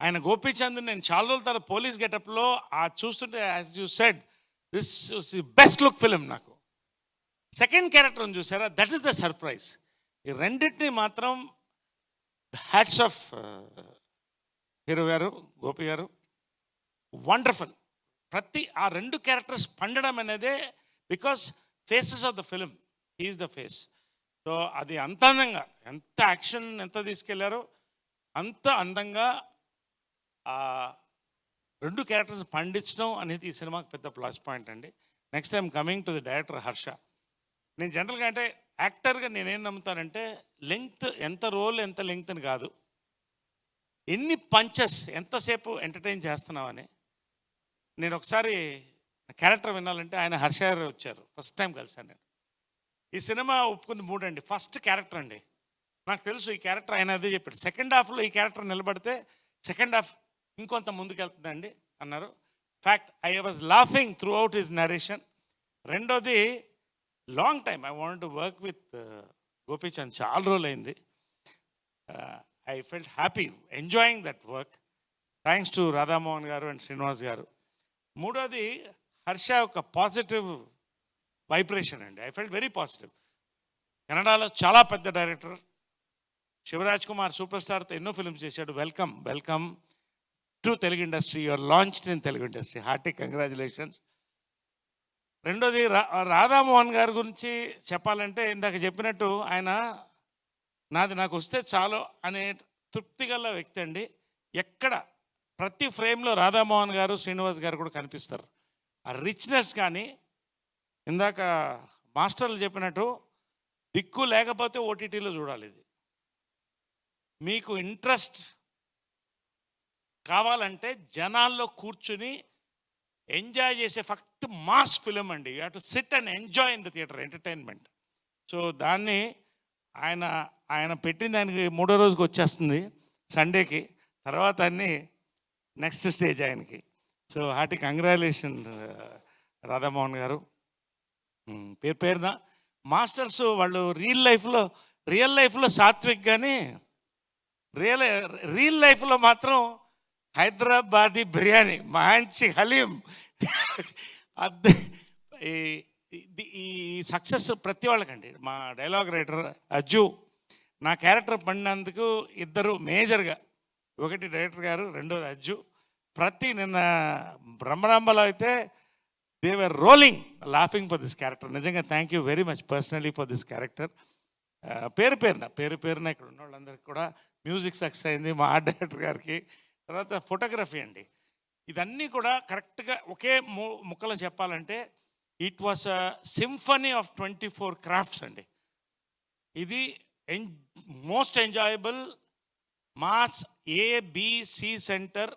ఆయన గోపీచంద్ నేను చాలా రోజుల తర్వాత పోలీస్ గెటప్లో చూస్తుంటే, as you said, this the best look film నాకు. సెకండ్ క్యారెక్టర్ని చూసారా, దట్ ఈస్ ద సర్ప్రైజ్. ఈ రెండింటిని మాత్రం హ్యాట్స్ ఆఫ్ హీరో గారు, గోపి గారు, వండర్ఫుల్. ఆ 2 క్యారెక్టర్స్ పండడం అనేదే because faces of the film, he is the face. So అది అంత అందంగా, ఎంత యాక్షన్ ఎంత తీసుకెళ్లారో అంత అందంగా ఆ 2 క్యారెక్టర్స్ పండించడం అనేది ఈ సినిమాకి పెద్ద ప్లస్ పాయింట్ అండి. Next time coming to the director Harsha. నేను జనరల్గా అంటే యాక్టర్గా నేనేం నమ్ముతానంటే, లెంగ్త్ ఎంత రోల్ ఎంత లెంగ్త్ అని కాదు, ఎన్ని పంచెస్ ఎంతసేపు ఎంటర్టైన్ చేస్తున్నామని. నేను ఒకసారి క్యారెక్టర్ వినాలంటే ఆయన హర్ష గారు వచ్చారు, ఫస్ట్ టైం కలిసాను నేను. ఈ సినిమా ఒప్పుకుంది 3 అండి. ఫస్ట్ క్యారెక్టర్ అండి, నాకు తెలుసు ఈ క్యారెక్టర్ ఆయన అదే చెప్పాడు. సెకండ్ హాఫ్లో ఈ క్యారెక్టర్ నిలబడితే సెకండ్ హాఫ్ ఇంకొంత ముందుకెళ్తుందండి అన్నారు. Fact, I was laughing throughout his narration. రెండోది, long time I want to work with Gopichand. చాలా రోజులు అయింది. I felt happy enjoying that work. Thanks to Radhamohan garu and Srinivas garu. మూడోది, హర్ష ఒక పాజిటివ్ వైబ్రేషన్ అండి. I felt very positive. కన్నడలో చాలా పెద్ద డైరెక్టర్, శివరాజ్ కుమార్ సూపర్ స్టార్తో ఎన్నో ఫిల్మ్స్ చేశాడు. Welcome to Telugu industry. Your launched in Telugu industry. Hearty congratulations. రెండోది రాధామోహన్ గారి గురించి చెప్పాలంటే ఇందాక చెప్పినట్టు ఆయన నాకు వస్తే చాలు అనే తృప్తి గల వ్యక్తి అండి. ఎక్కడ ప్రతి ఫ్రేమ్లో రాధామోహన్ గారు, శ్రీనివాస్ గారు కూడా కనిపిస్తారు. ఆ రిచ్నెస్ కానీ, ఇందాక మాస్టర్లు చెప్పినట్టు దిక్కు లేకపోతే ఓటీటీలో చూడాలి. ఇది మీకు ఇంట్రెస్ట్ కావాలంటే జనాల్లో కూర్చుని ఎంజాయ్ చేసే ఫక్త్ మాస్ ఫిలిం అండి. You have to SIT and enjoy in the theatre, entertainment. So దాన్ని ఆయన పెట్టిన దానికి 3వ రోజుకి వచ్చేస్తుంది సండేకి. తర్వాత అన్ని నెక్స్ట్ స్టేజ్ ఆయనకి. సో హార్టీ కంగ్రాచులేషన్ రాధామోహన్ గారు. పేరున మాస్టర్స్ వాళ్ళు రియల్ లైఫ్లో సాత్విక్, కానీ రియల్ లైఫ్లో మాత్రం హైదరాబాదీ బిర్యానీ, మంచి హలీం. ఈ సక్సెస్ ప్రతి వాళ్ళకండి. మా డైలాగ్ రైటర్ అజ్జు, నా క్యారెక్టర్ పడినందుకు ఇద్దరు మేజర్గా, ఒకటి డైరెక్టర్ గారు, రెండోది అజ్జు. నిన్న బ్రహ్మరాంబలో అయితే they were rolling laughing for this character. నిజంగా thank you very much personally for this character. పేరున ఇక్కడ ఉన్న వాళ్ళందరికీ కూడా మ్యూజిక్ సక్సెస్ అయింది, మా ఆర్ట్ డైరెక్టర్ గారికి. తర్వాత ఫోటోగ్రఫీ అండి. ఇదన్నీ కూడా కరెక్ట్గా ఒకే ముక్కలో చెప్పాలంటే it was a symphony of 24 crafts అండి. ఇది most enjoyable mass ABC centre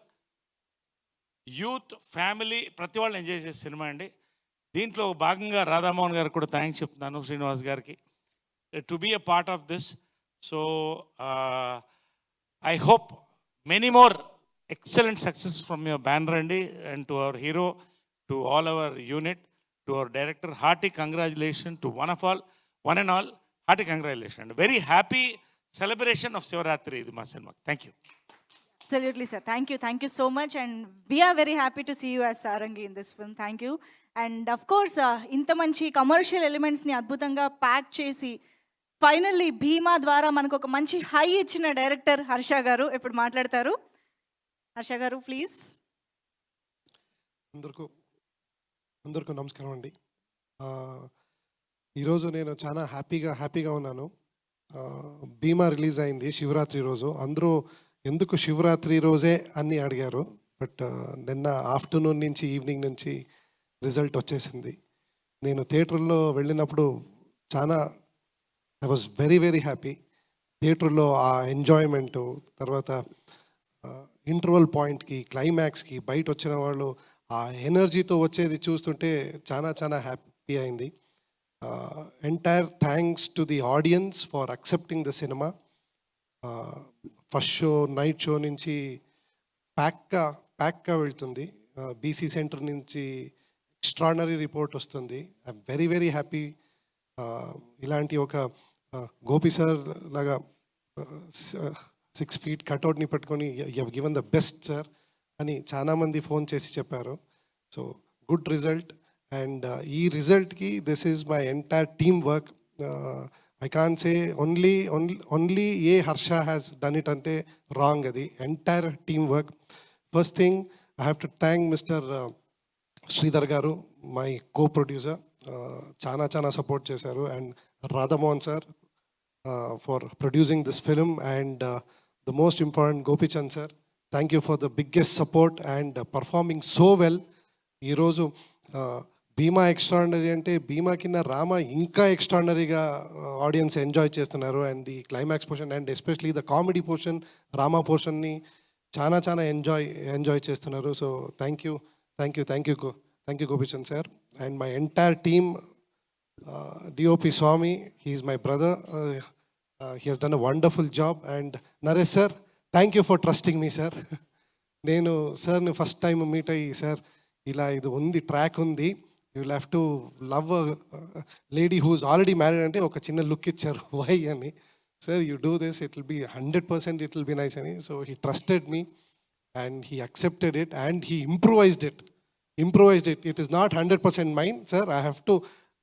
youth family ప్రతి వాళ్ళు ఎంజాయ్ చేసే సినిమా అండి. దీంట్లో భాగంగా రాధామోహన్ గారికి కూడా థ్యాంక్స్ చెప్తున్నాను, శ్రీనివాస్ గారికి, to be a part of this. So I hope many more excellent success from your banner అండి, and to our hero, to all our unit, to our director, hearty congratulations to one and all, hearty congratulations and very happy celebration of Shivaratri ఇది మా cinema. Thank you. Absolutely, sir. Thank you so much, and we are very happy to see you as Sarangi in this film. Thank you. And of course, ఇంత మంచి commercial ఎలిమెంట్స్ని అద్భుతంగా pack చేసి finally భీమా ద్వారా మనకు ఒక మంచి హై ఇచ్చిన director Harsha గారు ఇప్పుడు మాట్లాడతారు. హర్ష గారు ప్లీజ్. అందరికీ నమస్కారం అండి. ఈరోజు నేను చాలా హ్యాపీగా ఉన్నాను. భీమా రిలీజ్ అయింది శివరాత్రి రోజు. అందరూ ఎందుకు శివరాత్రి రోజే అని అడిగారు, బట్ నిన్న ఆఫ్టర్నూన్ నుంచి ఈవినింగ్ నుంచి రిజల్ట్ వచ్చేసింది. నేను థియేటర్లో వెళ్ళినప్పుడు ఐ వాజ్ వెరీ హ్యాపీ. థియేటర్లో ఆ ఎంజాయ్మెంటు, తర్వాత ఇంటర్వల్ పాయింట్కి, క్లైమాక్స్కి బయట వచ్చిన వాళ్ళు ఆ ఎనర్జీతో వచ్చేది చూస్తుంటే చాలా హ్యాపీ అయింది. Entire thanks to the audience for accepting the cinema. First show, night show నుంచి ప్యాక్గా వెళ్తుంది. BC సెంటర్ నుంచి ఎక్స్ట్రాడినరీ రిపోర్ట్ వస్తుంది. I'm very happy. ఇలాంటి ఒక గోపి సార్ లాగా 6 feet కట్అవుట్ని పట్టుకొని you have given the best sir అని చాలామంది ఫోన్ చేసి చెప్పారు. So good result. అండ్ ఈ రిజల్ట్కి this is my entire team work. I can say only Harsha has done it అంటే రాంగ్. అది entire team work. First thing I have to thank mister Sridhar garu, my co-producer. చాలా support చేశారు. And Radhamohan sir for producing this film, and the most important Gopi Chand sir, thank you for the biggest support and performing so well. Ee roju Bhima extraordinary ante Bhima kinna Rama inka extraordinary ga audience enjoy chestunaru, and the climax portion and especially the comedy portion, Rama portion ni chana enjoy chestunaru. So thank you Gopi Chand sir, and my entire team. DOP Swami, he is my brother. He has done a wonderful job. And Naresh sir, thank you for trusting me, sir. నేను సార్ని first time meet అయ్యి, sir ఇలా ఇది ఉంది, track ఉంది, you will have to love lady who is already married అంటే ఒక చిన్న లుక్ ఇచ్చారు, వై అని. Sir you do this, it will be 100% it will be nice అని. So he trusted me and he accepted it and he improvised it. It is not 100% mine, sir.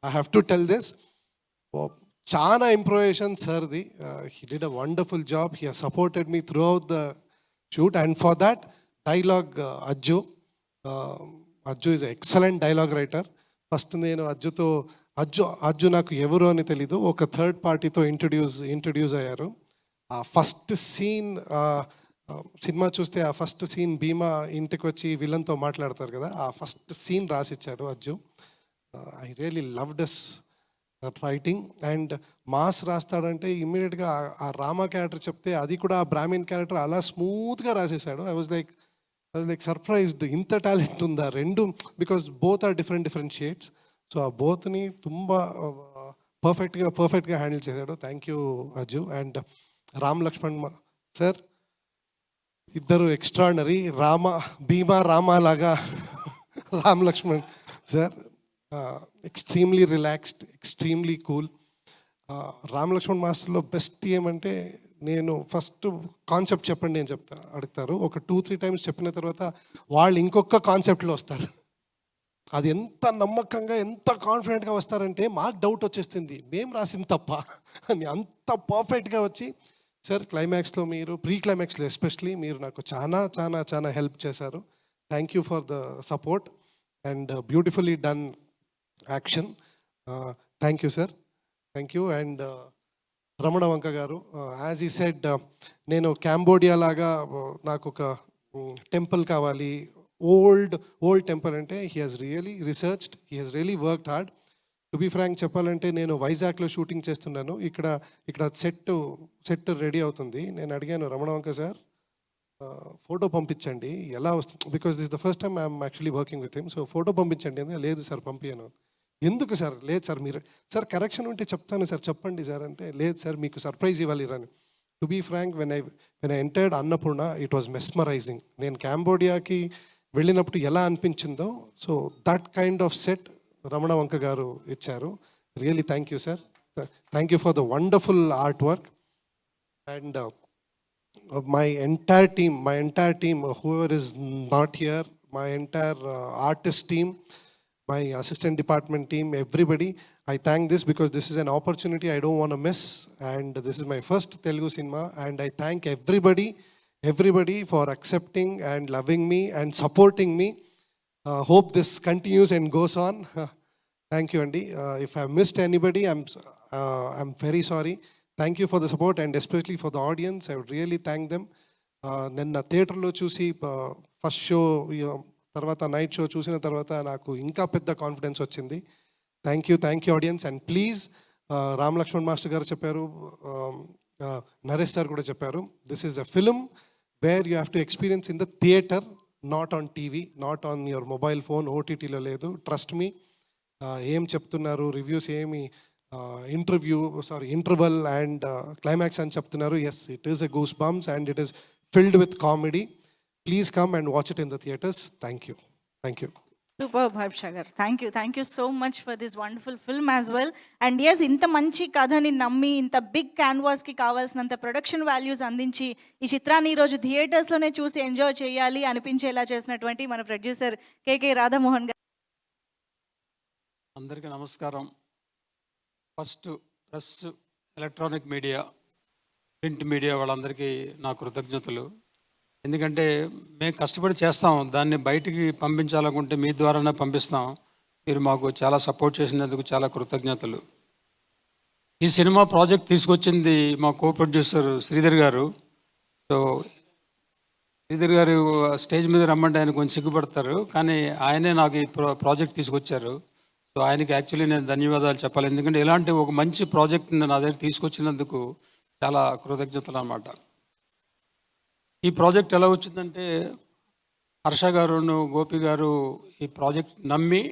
I have to tell this. Chana improvisation sirdi. He did a wonderful job. He has supported me throughout the shoot, and for that dialogue Ajju is an excellent dialogue writer. First నేను అజ్జు నాకు ఎవరు అని తెలీదు, ఒక third పార్టీతో introduce అయ్యారు. ఆ first scene cinema చూస్తే ఆ ఫస్ట్ సీన్ భీమా ఇంటికి వచ్చి విలన్తో మాట్లాడతారు కదా, ఆ ఫస్ట్ సీన్ రాసిచ్చాడు Ajju. I really loved writing. And mass రాస్తాడంటే ఇమ్మీడియట్గా ఆ రామా క్యారెక్టర్ చెప్తే అది కూడా ఆ బ్రాహ్మిన్ క్యారెక్టర్ అలా స్మూత్గా రాసేసాడు. ఐ వాజ్ లైక్ సర్ప్రైజ్డ్, ఇంత టాలెంట్ ఉందా రెండు, because both are different shades. So ఆ బోత్ని ತುಂಬ పర్ఫెక్ట్గా హ్యాండిల్ చేశాడు. Thank you Ajju. And Ram Laxman sir ఇద్దరు ఎక్స్ట్రాడినరీ, భీమా రామా లాగా రామ్ లక్ష్మణ్ సార్ ఎక్స్ట్రీమ్లీ రిలాక్స్డ్, ఎక్స్ట్రీమ్లీ కూల్. రామ్ లక్ష్మణ్ మాస్టర్లో బెస్ట్ ఏమంటే, నేను ఫస్ట్ కాన్సెప్ట్ చెప్పండి అని అడుగుతారు. ఒక 2-3 టైమ్స్ చెప్పిన తర్వాత వాళ్ళు ఇంకొక కాన్సెప్ట్లో వస్తారు. అది ఎంత నమ్మకంగా, ఎంత కాన్ఫిడెంట్గా వస్తారంటే మాకు డౌట్ వచ్చేస్తుంది, మేము రాసింది తప్ప అని. అంత పర్ఫెక్ట్గా వచ్చి, సార్ క్లైమాక్స్లో మీరు, ప్రీ క్లైమాక్స్లో ఎస్పెషలీ మీరు నాకు చాలా హెల్ప్ చేశారు. Thank you for the support and beautifully done action. Thank you sir, thank you. And Ramana Vanka గారు, యాజ్ ఈ సెడ్, నేను క్యాంబోడియా లాగా నాకు ఒక టెంపుల్ కావాలి, ఓల్డ్ టెంపుల్ అంటే he has really researched, he has really worked hard. To be frank చెప్పాలంటే, నేను వైజాగ్లో షూటింగ్ చేస్తున్నాను, ఇక్కడ సెట్ రెడీ అవుతుంది. నేను అడిగాను రమణ వంక సార్, ఫోటో పంపించండి ఎలా వస్తుంది, because this the first time I'm actually working with him. So photo పంపించండి. లేదు సార్ పంపించాను. ఎందుకు సార్? లేదు సార్, మీరు సార్ కరెక్షన్ ఉంటే చెప్తాను సార్, చెప్పండి సార్ అంటే, లేదు సార్ మీకు సర్ప్రైజ్ ఇవ్వాలి రాని. To be frank, when I entered Annapurna, it was mesmerising. నేను క్యాంబోడియాకి వెళ్ళినప్పుడు ఎలా అనిపించిందో, so that kind of set Ramana Vanka గారు ఇచ్చారు. Really thank you sir, thank you for the wonderful art work. And my entire team, whoever is not here, my entire artist team, my assistant department team, everybody, I thank this because this is an opportunity I don't want to miss, and this is my first Telugu cinema, and I thank everybody for accepting and loving me and supporting me. Hope this continues and goes on. Thank you, Andy. If I missed anybody, I'm very sorry. Thank you for the support and especially for the audience. I would really thank them. నిన్న థియేటర్లో చూసి first show తర్వాత night show చూసిన తర్వాత నాకు ఇంకా పెద్ద confidence వచ్చింది. Thank you audience. And please, Ram Laxman master గారు చెప్పారు, నరేష్ సార్ కూడా చెప్పారు, this is a film where you have to experience in the theatre, not on TV, not on your mobile phone, ఓటీటీలో లేదు. Trust me. ఏం చెప్తున్నారు రివ్యూస్, ఏమి ఇంటర్వల్ అండ్ క్లైమాక్స్ అని చెప్తున్నారు. Yes, it is a goose bumps and it is filled with comedy. Please come and watch it in the theatres. Thank you. Super Harsha garu, thank you so much for this wonderful film as well. And yes, ఇంత మంచి కథని నమ్మి, ఇంత big క్యాన్వాస్కి కావాల్సినంత production values అందించి ఈ చిత్రాన్ని ఈరోజు థియేటర్స్లోనే చూసి ఎంజాయ్ చేయాలి అనిపించేలా చేసినటువంటి మన ప్రొడ్యూసర్ కేకే రాధామోహన్ గారు. అందరికీ నమస్కారం. First press, electronic media, print media వాళ్ళందరికీ నా కృతజ్ఞతలు. ఎందుకంటే మేము కష్టపడి చేస్తాం, దాన్ని బయటికి పంపించాలనుకుంటే మీ ద్వారానే పంపిస్తాం. మీరు మాకు చాలా సపోర్ట్ చేసినందుకు చాలా కృతజ్ఞతలు. ఈ సినిమా ప్రాజెక్ట్ తీసుకొచ్చింది మా కో ప్రొడ్యూసర్ శ్రీధర్ గారు. సో శ్రీధర్ గారు స్టేజ్ మీద రమ్మంటే ఆయన కొంచెం సిగ్గుపడతారు, కానీ ఆయనే నాకు ఈ ప్రాజెక్ట్ తీసుకొచ్చారు. సో ఆయనకి యాక్చువల్లీ నేను ధన్యవాదాలు చెప్పాలి. ఎందుకంటే ఇలాంటి ఒక మంచి ప్రాజెక్ట్ని నా దగ్గర తీసుకొచ్చినందుకు చాలా కృతజ్ఞతలు అన్నమాట. ఈ ప్రాజెక్ట్ ఎలా వచ్చిందంటే, హర్ష గారు, గోపి గారు ఈ ప్రాజెక్ట్ నమ్మి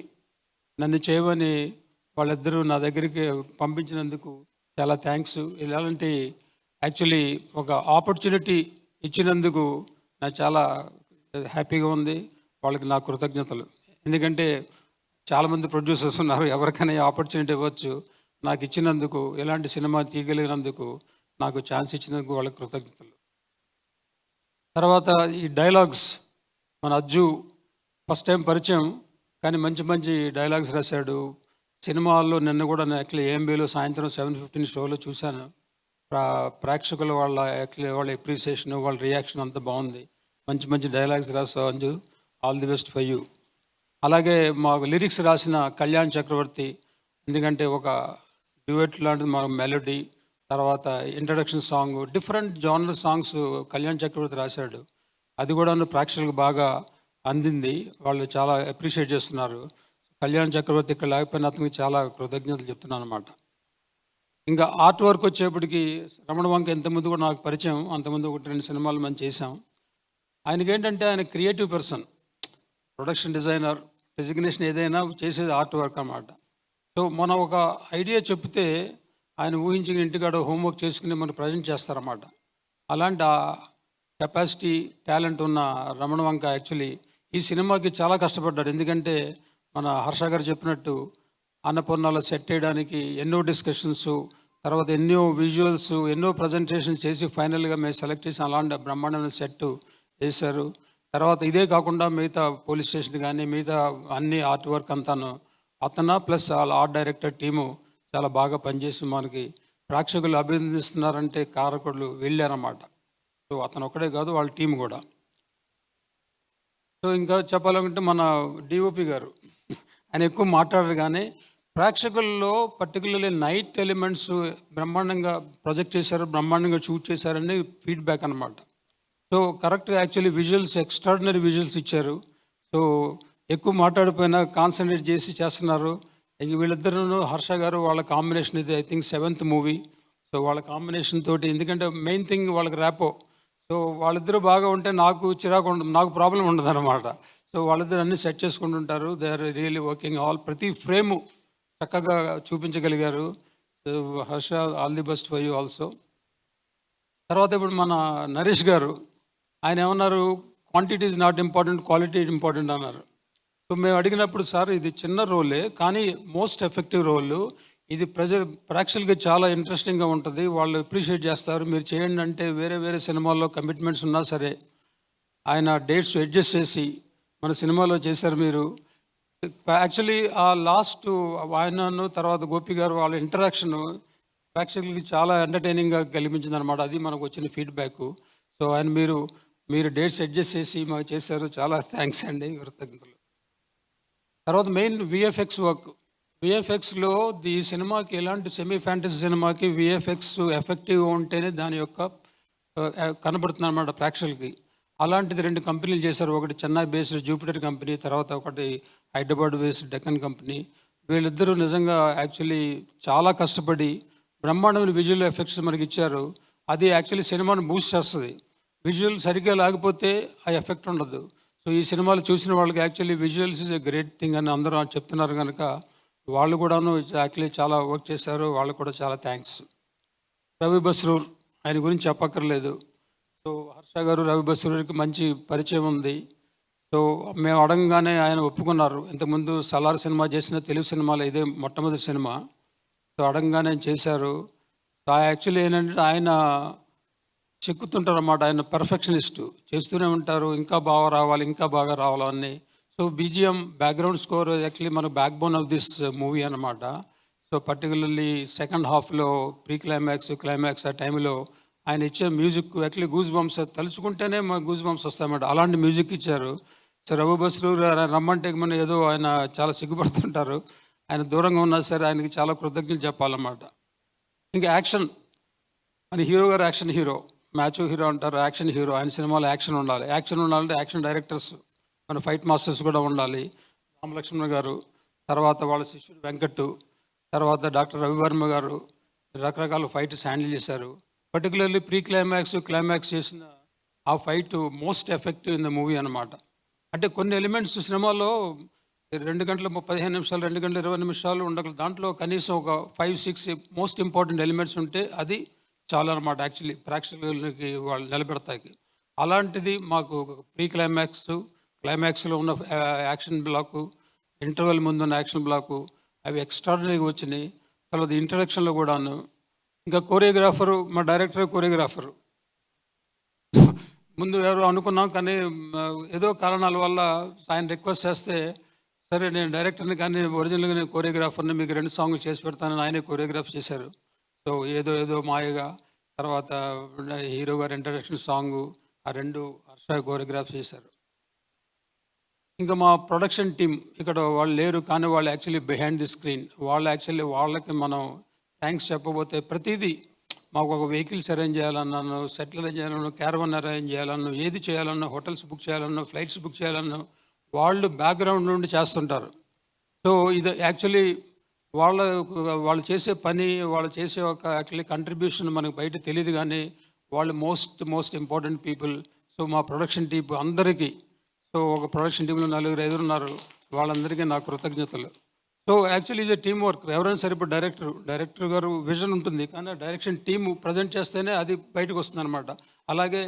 నన్ను చేయమని వాళ్ళిద్దరూ నా దగ్గరికి పంపించినందుకు చాలా థ్యాంక్స్. ఇలాంటి యాక్చువల్లీ ఒక ఆపర్చునిటీ ఇచ్చినందుకు నాకు చాలా హ్యాపీగా ఉంది. వాళ్ళకి నా కృతజ్ఞతలు. ఎందుకంటే చాలామంది ప్రొడ్యూసర్స్ ఉన్నారు, ఎవరికైనా ఆపర్చునిటీ ఇవ్వచ్చు. నాకు ఇచ్చినందుకు, ఎలాంటి సినిమా తీయగలిగినందుకు, నాకు ఛాన్స్ ఇచ్చినందుకు వాళ్ళకి కృతజ్ఞతలు. తర్వాత ఈ డైలాగ్స్, మన అజ్జు ఫస్ట్ టైం పరిచయం, కానీ మంచి డైలాగ్స్ రాశాడు. సినిమాల్లో నిన్న కూడా నేను యాక్చువల్లీ ఏఎంబీలో సాయంత్రం 7:15 షోలో చూశాను. ప్రేక్షకుల వాళ్ళ ఎప్రిసియేషన్, వాళ్ళ రియాక్షన్ అంతా బాగుంది. మంచి డైలాగ్స్ రాసావు Anju. All the best for you. అలాగే మాకు లిరిక్స్ రాసిన కళ్యాణ్ చక్రవర్తి, ఎందుకంటే ఒక డ్యూయట్ లాంటిది మా మెలోడీ, తర్వాత introduction song, different genre songs Kalyan Chakravarthi రాశాడు. అది కూడాను ప్రేక్షకులకు బాగా అందింది. వాళ్ళు చాలా అప్రిషియేట్ చేస్తున్నారు. కళ్యాణ్ చక్రవర్తి ఇక్కడ లేకపోయినా అతనికి చాలా కృతజ్ఞతలు చెప్తున్నాను అనమాట. ఇంకా ఆర్ట్ వర్క్ వచ్చేప్పటికి రమణ వంక ఇంతకుముందు కూడా నాకు పరిచయం. అంతకుముందు 1-2 సినిమాలు మనం చేసాం. ఆయనకి ఏంటంటే ఆయన creative person, production designer, designation ఏదైనా చేసేది ఆర్ట్ వర్క్ అన్నమాట. సో మనం ఒక ఐడియా చెప్తే ఆయన ఊహించిన ఇంటికాడ హోంవర్క్ చేసుకుని మనకు ప్రజెంట్ చేస్తారన్నమాట. అలాంటి కెపాసిటీ, టాలెంట్ ఉన్న రమణ వంక యాక్చువల్లీ ఈ సినిమాకి చాలా కష్టపడ్డాడు. ఎందుకంటే మన హర్ష గారు చెప్పినట్టు అన్నపూర్ణలో సెట్ చేయడానికి ఎన్నో డిస్కషన్స్, తర్వాత ఎన్నో విజువల్స్, ఎన్నో ప్రజెంటేషన్స్ చేసి ఫైనల్గా మేము సెలెక్ట్ చేసి అలాంటి బ్రహ్మాండమైన సెట్ చేశారు. తర్వాత ఇదే కాకుండా మిగతా పోలీస్ స్టేషన్ కానీ మిగతా అన్ని ఆర్ట్ వర్క్ అంతాను అతను ప్లస్ వాళ్ళ ఆర్ట్ డైరెక్టర్ టీము చాలా బాగా పనిచేసి మనకి ప్రేక్షకులు అభినందిస్తున్నారంటే కారకులు వెళ్ళారన్నమాట. సో అతను ఒక్కడే కాదు, వాళ్ళ టీం కూడా. సో ఇంకా చెప్పాలంటే మన డిఓపి గారు ఆయన ఎక్కువ మాట్లాడరు, కానీ ప్రేక్షకుల్లో పర్టికులర్లీ నైట్ ఎలిమెంట్స్ బ్రహ్మాండంగా ప్రొజెక్ట్ చేశారు, బ్రహ్మాండంగా షూట్ చేశారని ఫీడ్బ్యాక్ అనమాట. సో కరెక్ట్గా యాక్చువల్లీ విజువల్స్ ఎక్స్ట్రాడినరీ విజువల్స్ ఇచ్చారు. సో ఎక్కువ మాట్లాడిపోయినా కాన్సన్ట్రేట్ చేసి చేస్తున్నారు. వీళ్ళిద్దరూ హర్ష గారు వాళ్ళ కాంబినేషన్ ఇది I think 7th movie. So వాళ్ళ కాంబినేషన్ తోటి, ఎందుకంటే మెయిన్ థింగ్ వాళ్ళకి ర్యాపో. సో వాళ్ళిద్దరూ బాగా ఉంటే నాకు చిరాకు నాకు ప్రాబ్లం ఉండదు అనమాట. సో వాళ్ళిద్దరు అన్నీ సెట్ చేసుకుంటుంటారు. దే ఆర్ రియల్లీ వర్కింగ్ ప్రతి ఫ్రేము చక్కగా చూపించగలిగారు. Harsha, all the best for you also. తర్వాత ఇప్పుడు మన నరేష్ గారు ఆయన ఏమన్నారు, quantity is not important, quality important అన్నారు. సో మేము అడిగినప్పుడు సార్ ఇది చిన్న రోలే కానీ మోస్ట్ ఎఫెక్టివ్ రోల్, ఇది ప్రేక్షకులకి చాలా ఇంట్రెస్టింగ్గా ఉంటుంది, వాళ్ళు అప్రిషియేట్ చేస్తారు, మీరు చేయండి అంటే వేరే వేరే సినిమాల్లో కమిట్మెంట్స్ ఉన్నా సరే ఆయన డేట్స్ అడ్జస్ట్ చేసి మన సినిమాలో చేశారు మీరు. యాక్చువల్లీ ఆ లాస్ట్ ఆయనను తర్వాత గోపి గారు వాళ్ళ ఇంటరాక్షన్ ప్రేక్షకులకి చాలా ఎంటర్టైనింగ్గా కల్పించింది అనమాట. అది మనకు వచ్చిన ఫీడ్బ్యాక్. సో ఆయన మీరు డేట్స్ అడ్జస్ట్ చేసి మాకు చేశారు, చాలా థ్యాంక్స్ అండి, కృతజ్ఞతలు. తర్వాత మెయిన్ విఎఫ్ఎక్స్ వర్క్. విఎఫ్ఎక్స్లో ఈ సినిమాకి ఎలాంటి సెమీ ఫ్యాంటసీ సినిమాకి విఎఫ్ఎక్స్ ఎఫెక్టివ్గా ఉంటేనే దాని యొక్క కనబడుతుంది అనమాట ప్రేక్షకులకి. అలాంటిది 2 కంపెనీలు చేశారు. ఒకటి చెన్నై బేస్డ్ జూపిటర్ కంపెనీ, తర్వాత ఒకటి హైదరాబాద్ బేస్డ్ డెక్కన్ కంపెనీ. వీళ్ళిద్దరూ నిజంగా యాక్చువల్లీ చాలా కష్టపడి బ్రహ్మాండమైన విజువల్ ఎఫెక్ట్స్ మనకి ఇచ్చారు. అది యాక్చువల్లీ సినిమాను బూస్ట్ చేస్తుంది. విజువల్ సరిగ్గా లేకపోతే ఆ ఎఫెక్ట్ ఉండదు. సో ఈ సినిమాలు చూసిన వాళ్ళకి actually visuals is a great thing అని అందరూ చెప్తున్నారు కనుక వాళ్ళు కూడాను యాక్చువల్లీ చాలా వర్క్ చేశారు. వాళ్ళకు కూడా చాలా థ్యాంక్స్. రవి బస్రూర్ ఆయన గురించి చెప్పక్కర్లేదు. సో హర్ష గారు రవి బస్రూర్కి మంచి పరిచయం ఉంది. సో మేము అడగగానే ఆయన ఒప్పుకున్నారు. ఇంతకుముందు సలార్ సినిమా చేసిన తెలుగు సినిమాలో ఇదే మొట్టమొదటి సినిమా. సో అడగగానే చేశారు. సో యాక్చువల్లీ ఏంటంటే ఆయన చెక్కుతుంటారు అన్నమాట. ఆయన పర్ఫెక్షనిస్టు, చేస్తూనే ఉంటారు, ఇంకా బాగా రావాలి, ఇంకా బాగా రావాలని. So BGM background score actually మన backbone of this movie అనమాట. సో పర్టికులర్లీ సెకండ్ హాఫ్లో ప్రీ క్లైమాక్స్ ఆ టైంలో ఆయన ఇచ్చే మ్యూజిక్ యాక్చువల్లీ గూస్ బంప్స్ తలుచుకుంటేనే మాకు గూస్ బంప్స్ వస్తాయన్నమాట. అలాంటి మ్యూజిక్ ఇచ్చారు. సో రఘు బస్రూర్ రమ్మంటే మన ఏదో ఆయన చాలా సిగ్గుపడుతుంటారు. ఆయన దూరంగా ఉన్నా సరే ఆయనకి చాలా కృతజ్ఞతలు చెప్పాలన్నమాట. ఇంకా యాక్షన్, మన హీరో గారు యాక్షన్ హీరో, మ్యాచో హీరో అంటారు, యాక్షన్ హీరో. ఆయన సినిమాలో యాక్షన్ ఉండాలి. యాక్షన్ ఉండాలంటే యాక్షన్ డైరెక్టర్స్, మన ఫైట్ మాస్టర్స్ కూడా ఉండాలి. రామలక్ష్మణ్ గారు, తర్వాత వాళ్ళ శిష్యుడు వెంకట్, తర్వాత డాక్టర్ రవివర్మ గారు రకరకాల ఫైట్స్ హ్యాండిల్ చేశారు. పర్టికులర్లీ ప్రీ క్లైమాక్స్ చేసిన ఆ fight most effective in the movie అనమాట. అంటే కొన్ని ఎలిమెంట్స్ సినిమాలో 2 గంటల 15 నిమిషాలు, 2 గంటల 20 నిమిషాలు ఉండగలదు. దాంట్లో కనీసం ఒక 5-6 మోస్ట్ ఇంపార్టెంట్ ఎలిమెంట్స్ ఉంటే అది చాలా అనమాట. యాక్చువల్లీ ప్రేక్షకులకి వాళ్ళు నిలబెడతాయి. అలాంటిది మాకు ప్రీ క్లైమాక్స్లో ఉన్న యాక్షన్ బ్లాకు, ఇంటర్వెల్ ముందు ఉన్న యాక్షన్ బ్లాకు అవి ఎక్స్ట్రాడినరీగా వచ్చినాయి. తర్వాత ఇంట్రడక్షన్లో కూడాను. ఇంకా కోరియోగ్రాఫరు, మా డైరెక్టర్ కోరియోగ్రాఫరు ముందు ఎవరు అనుకున్నాం, కానీ ఏదో కారణాల వల్ల ఆయన రిక్వెస్ట్ చేస్తే సరే నేను డైరెక్టర్ని కానీ ఒరిజినల్గా నేను కోరియోగ్రాఫర్ని, మీకు 2 సాంగ్లు చేసి పెడతానని ఆయనే కోరియోగ్రాఫ్ చేశారు. సో ఏదో మాయగా, తర్వాత హీరో గారి ఇంట్రడక్షన్ సాంగు, ఆ 2 హర్ష కోరియోగ్రాఫ్ చేశారు. ఇంకా మా ప్రొడక్షన్ టీం ఇక్కడ వాళ్ళు లేరు, కానీ వాళ్ళు యాక్చువల్లీ బిహైండ్ ది స్క్రీన్. వాళ్ళు యాక్చువల్లీ వాళ్ళకి మనం థ్యాంక్స్ చెప్పబోతే ప్రతిదీ మాకు ఒక వెహికల్స్ అరేంజ్ చేయాలన్నాను, సెటిల్ అరేంజ్ చేయాలన్నా, క్యారవన్ అరేంజ్ చేయాలన్నా, ఏది చేయాలన్నా, హోటల్స్ బుక్ చేయాలన్నా, ఫ్లైట్స్ బుక్ చేయాలన్నా వాళ్ళు బ్యాక్గ్రౌండ్ నుండి చేస్తుంటారు. సో ఇది యాక్చువల్లీ వాళ్ళు చేసే పని, వాళ్ళు చేసే ఒక యాక్చువల్లీ కంట్రిబ్యూషన్ మనకు బయట తెలియదు, కానీ వాళ్ళు మోస్ట్ ఇంపార్టెంట్ పీపుల్. సో మా ప్రొడక్షన్ టీం అందరికీ, సో ఒక ప్రొడక్షన్ టీంలో 4-5 ఉన్నారు, వాళ్ళందరికీ నా కృతజ్ఞతలు. So actually is a team work. ఎవరైనా సరే ఇప్పుడు డైరెక్టర్ గారు విజన్ ఉంటుంది, కానీ డైరెక్షన్ టీమ్ ప్రజెంట్ చేస్తేనే అది బయటకు వస్తుంది అనమాట. అలాగే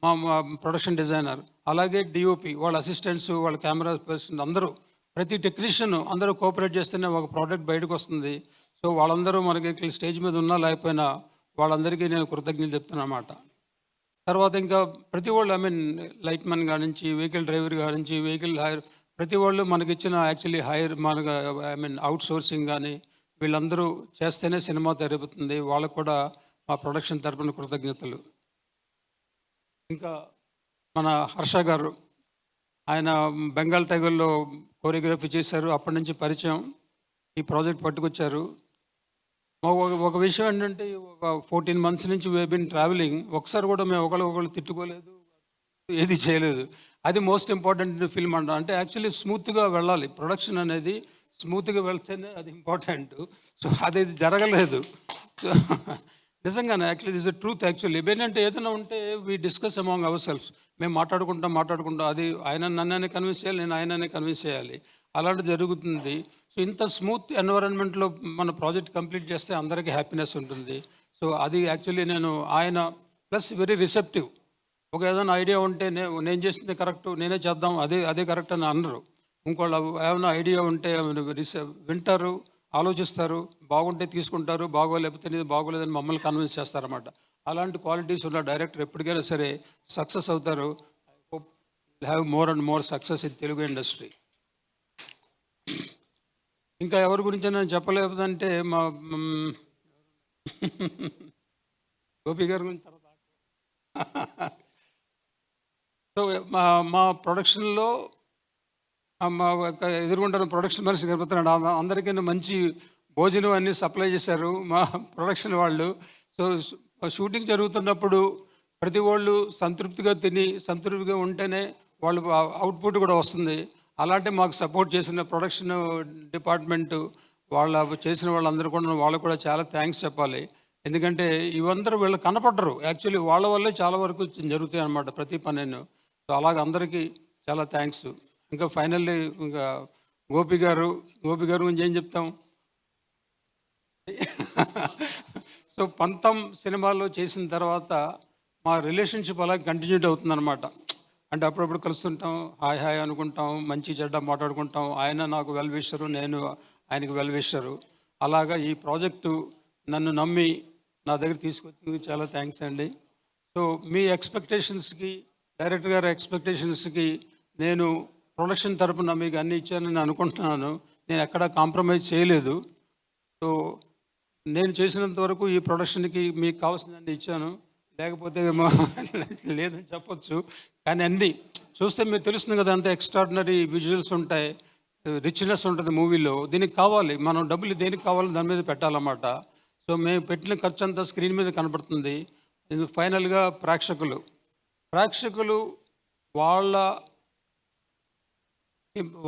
మా ప్రొడక్షన్ డిజైనర్, అలాగే డిఓపి, వాళ్ళ అసిస్టెంట్స్, వాళ్ళ కెమెరా పర్సన్, అందరూ ప్రతి టెక్నీషియన్ అందరూ కోఆపరేట్ చేస్తేనే ఒక ప్రోడక్ట్ బయటకు వస్తుంది. సో వాళ్ళందరూ మనకి స్టేజ్ మీద ఉన్నా లేకపోయినా వాళ్ళందరికీ నేను కృతజ్ఞతలు చెప్తున్నాను అన్నమాట. తర్వాత ఇంకా ప్రతి వాళ్ళు, ఐ మీన్ లైట్మెన్ కాడి నుంచి, వెహికల్ డ్రైవర్ కాడి నుంచి, వెహికల్ హైర్, ప్రతి వాళ్ళు మనకిచ్చిన యాక్చువల్లీ హైర్, మనకు ఐ మీన్ అవుట్ సోర్సింగ్ కానీ వీళ్ళందరూ చేస్తేనే సినిమా తెరపుతుంది. వాళ్ళకు కూడా మా ప్రొడక్షన్ తరపున కృతజ్ఞతలు. ఇంకా మన హర్ష గారు, ఆయన బెంగాల్ టైగర్లో కోరియోగ్రఫీ చేశారు, అప్పటి నుంచి పరిచయం, ఈ ప్రాజెక్ట్ పట్టుకొచ్చారు. ఒక విషయం ఏంటంటే, ఒక 14 months నుంచి వీ బిన్ ట్రావెలింగ్, ఒకసారి కూడా మేము ఒకళ్ళు తిట్టుకోలేదు, ఏది చేయలేదు. అది మోస్ట్ ఇంపార్టెంట్ ఫిల్మ్ అంటే యాక్చువల్లీ స్మూత్గా వెళ్ళాలి. ప్రొడక్షన్ అనేది స్మూత్గా వెళ్తేనే అది ఇంపార్టెంట్. సో అది జరగలేదు. సో నిజంగానే actually this a truth. Actually ఏంటంటే ఏదైనా ఉంటే we discuss among our self. మేము మాట్లాడుకుంటాం, అది ఆయన నన్నే కన్విన్స్ చేయాలి, నేను ఆయననే కన్విన్స్ చేయాలి, అలాంటిది జరుగుతుంది. సో ఇంత స్మూత్ ఎన్విరాన్మెంట్లో మన ప్రాజెక్ట్ కంప్లీట్ చేస్తే అందరికీ హ్యాపీనెస్ ఉంటుంది. సో అది యాక్చువల్లీ ఆయన ప్లస్ వెరీ రిసెప్టివ్. ఒక ఏదైనా ఐడియా ఉంటే నేను చేసింది కరెక్ట్, నేనే చేద్దాం, అదే కరెక్ట్ అని అనరు. ఇంకోళ్ళు ఏమైనా ఐడియా ఉంటే వింటారు, ఆలోచిస్తారు, బాగుంటే తీసుకుంటారు, బాగోలేకపోతే ఇది బాగోలేదని మమ్మల్ని కన్విన్స్ చేస్తారన్నమాట. అలాంటి క్వాలిటీస్ ఉన్న డైరెక్టర్ ఎప్పటికైనా సరే సక్సెస్ అవుతారు. I hope have more and more success in Telugu industry. ఇంకా ఎవరి గురించి నేను చెప్పలేదంటే మా గోపి గారి గురించి తర్వాత. సో మా ప్రొడక్షన్లో మా ఎదుర్కొంటున్న ప్రొడక్షన్ మనిషి కనపడుతున్నాడు. అందరికీ మంచి భోజనం అన్నీ సప్లై చేశారు మా ప్రొడక్షన్ వాళ్ళు. సో షూటింగ్ జరుగుతున్నప్పుడు ప్రతి వాళ్ళు సంతృప్తిగా తిని సంతృప్తిగా ఉంటేనే వాళ్ళు అవుట్పుట్ కూడా వస్తుంది. అలాంటి మాకు సపోర్ట్ చేసిన ప్రొడక్షన్ డిపార్ట్మెంటు చేసిన వాళ్ళందరూ కూడా వాళ్ళకు కూడా చాలా థ్యాంక్స్ చెప్పాలి. ఎందుకంటే ఇవందరూ వీళ్ళు కనపడరు, యాక్చువల్లీ వాళ్ళ వల్లే చాలా వరకు జరుగుతాయి అన్నమాట ప్రతి పనిను. సో అలాగ అందరికీ చాలా థ్యాంక్స్. ఇంకా ఫైనల్లీ ఇంకా గోపి గారు గురించి ఏం చెప్తాం. సో పంతం సినిమాలో చేసిన తర్వాత మా రిలేషన్షిప్ అలా కంటిన్యూ అవుతుందన్నమాట. అంటే అప్పుడప్పుడు కలుస్తుంటాం, హాయ్ అనుకుంటాం, మంచి చెడ్డ మాట్లాడుకుంటాం. ఆయన నాకు వెల్ విషరు, నేను ఆయనకు వెల్ విషరు. అలాగా ఈ ప్రాజెక్టు నన్ను నమ్మి నా దగ్గర తీసుకొచ్చింది చాలా థ్యాంక్స్ అండి. సో మీ ఎక్స్పెక్టేషన్స్కి, డైరెక్టర్ గారి ఎక్స్పెక్టేషన్స్కి నేను ప్రొడక్షన్ తరపున మీకు అన్నీ ఇచ్చానని అనుకుంటున్నాను. నేను ఎక్కడా కాంప్రమైజ్ చేయలేదు. సో నేను చేసినంత వరకు ఈ ప్రొడక్షన్కి మీకు కావాల్సినన్ని ఇచ్చాను, లేకపోతే లేదని చెప్పొచ్చు. కానీ అన్నీ చూస్తే మీకు తెలుస్తుంది కదా, అంత ఎక్స్ట్రాడినరీ విజువల్స్ ఉంటాయి, రిచ్నెస్ ఉంటుంది మూవీలో. దీనికి కావాలి, మనం డబ్బులు దేనికి కావాలో దాని మీద పెట్టాలన్నమాట. సో మేము పెట్టిన ఖర్చు అంతా స్క్రీన్ మీద కనపడుతుంది. ఫైనల్గా ప్రేక్షకులు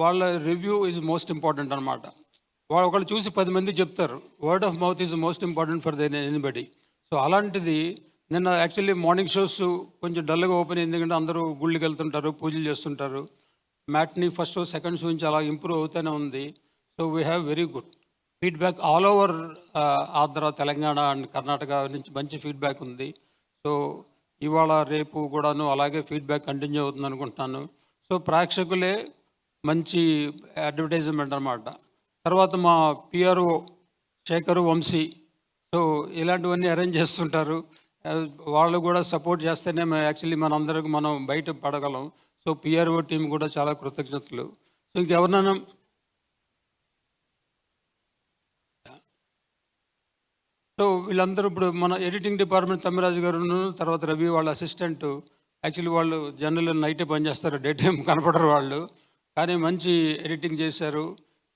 వాళ్ళ రివ్యూ ఈజ్ మోస్ట్ ఇంపార్టెంట్ అనమాట. ఒకళ్ళు చూసి 10 మంది చెప్తారు. Word of mouth is most important for anybody. So అలాంటిది నిన్న యాక్చువల్లీ మార్నింగ్ షోస్ కొంచెం డల్గా ఓపెన్ అయింది, ఎందుకంటే అందరూ గుళ్ళకి వెళ్తుంటారు, పూజలు చేస్తుంటారు. Matinee first show, second show నుంచి అలా ఇంప్రూవ్ అవుతూనే ఉంది. So we have very good feedback all over Andhra, Telangana and Karnataka నుంచి మంచి ఫీడ్బ్యాక్ ఉంది. సో ఇవాళ రేపు కూడాను అలాగే ఫీడ్బ్యాక్ కంటిన్యూ అవుతుంది అనుకుంటున్నాను. సో ప్రేక్షకులే మంచి అడ్వర్టైజ్మెంట్ అన్నమాట. తర్వాత మా పిఆర్ఓ శేఖరు, వంశీ, సో ఇలాంటివన్నీ అరేంజ్ చేస్తుంటారు. వాళ్ళు కూడా సపోర్ట్ చేస్తేనే యాక్చువల్లీ మనందరికి మనం బయట పడగలం. సో పిఆర్ఓ టీం కూడా చాలా కృతజ్ఞతలు. సో ఇంకెవరినైనా సో వీళ్ళందరూ ఇప్పుడు మన ఎడిటింగ్ డిపార్ట్మెంట్ తమ్మిరాజు గారు, తర్వాత రవి వాళ్ళ అసిస్టెంట్, యాక్చువల్లీ వాళ్ళు జనరల్ నైటే పనిచేస్తారు, డే టైం కనపడరు వాళ్ళు. కానీ మంచి ఎడిటింగ్ చేశారు.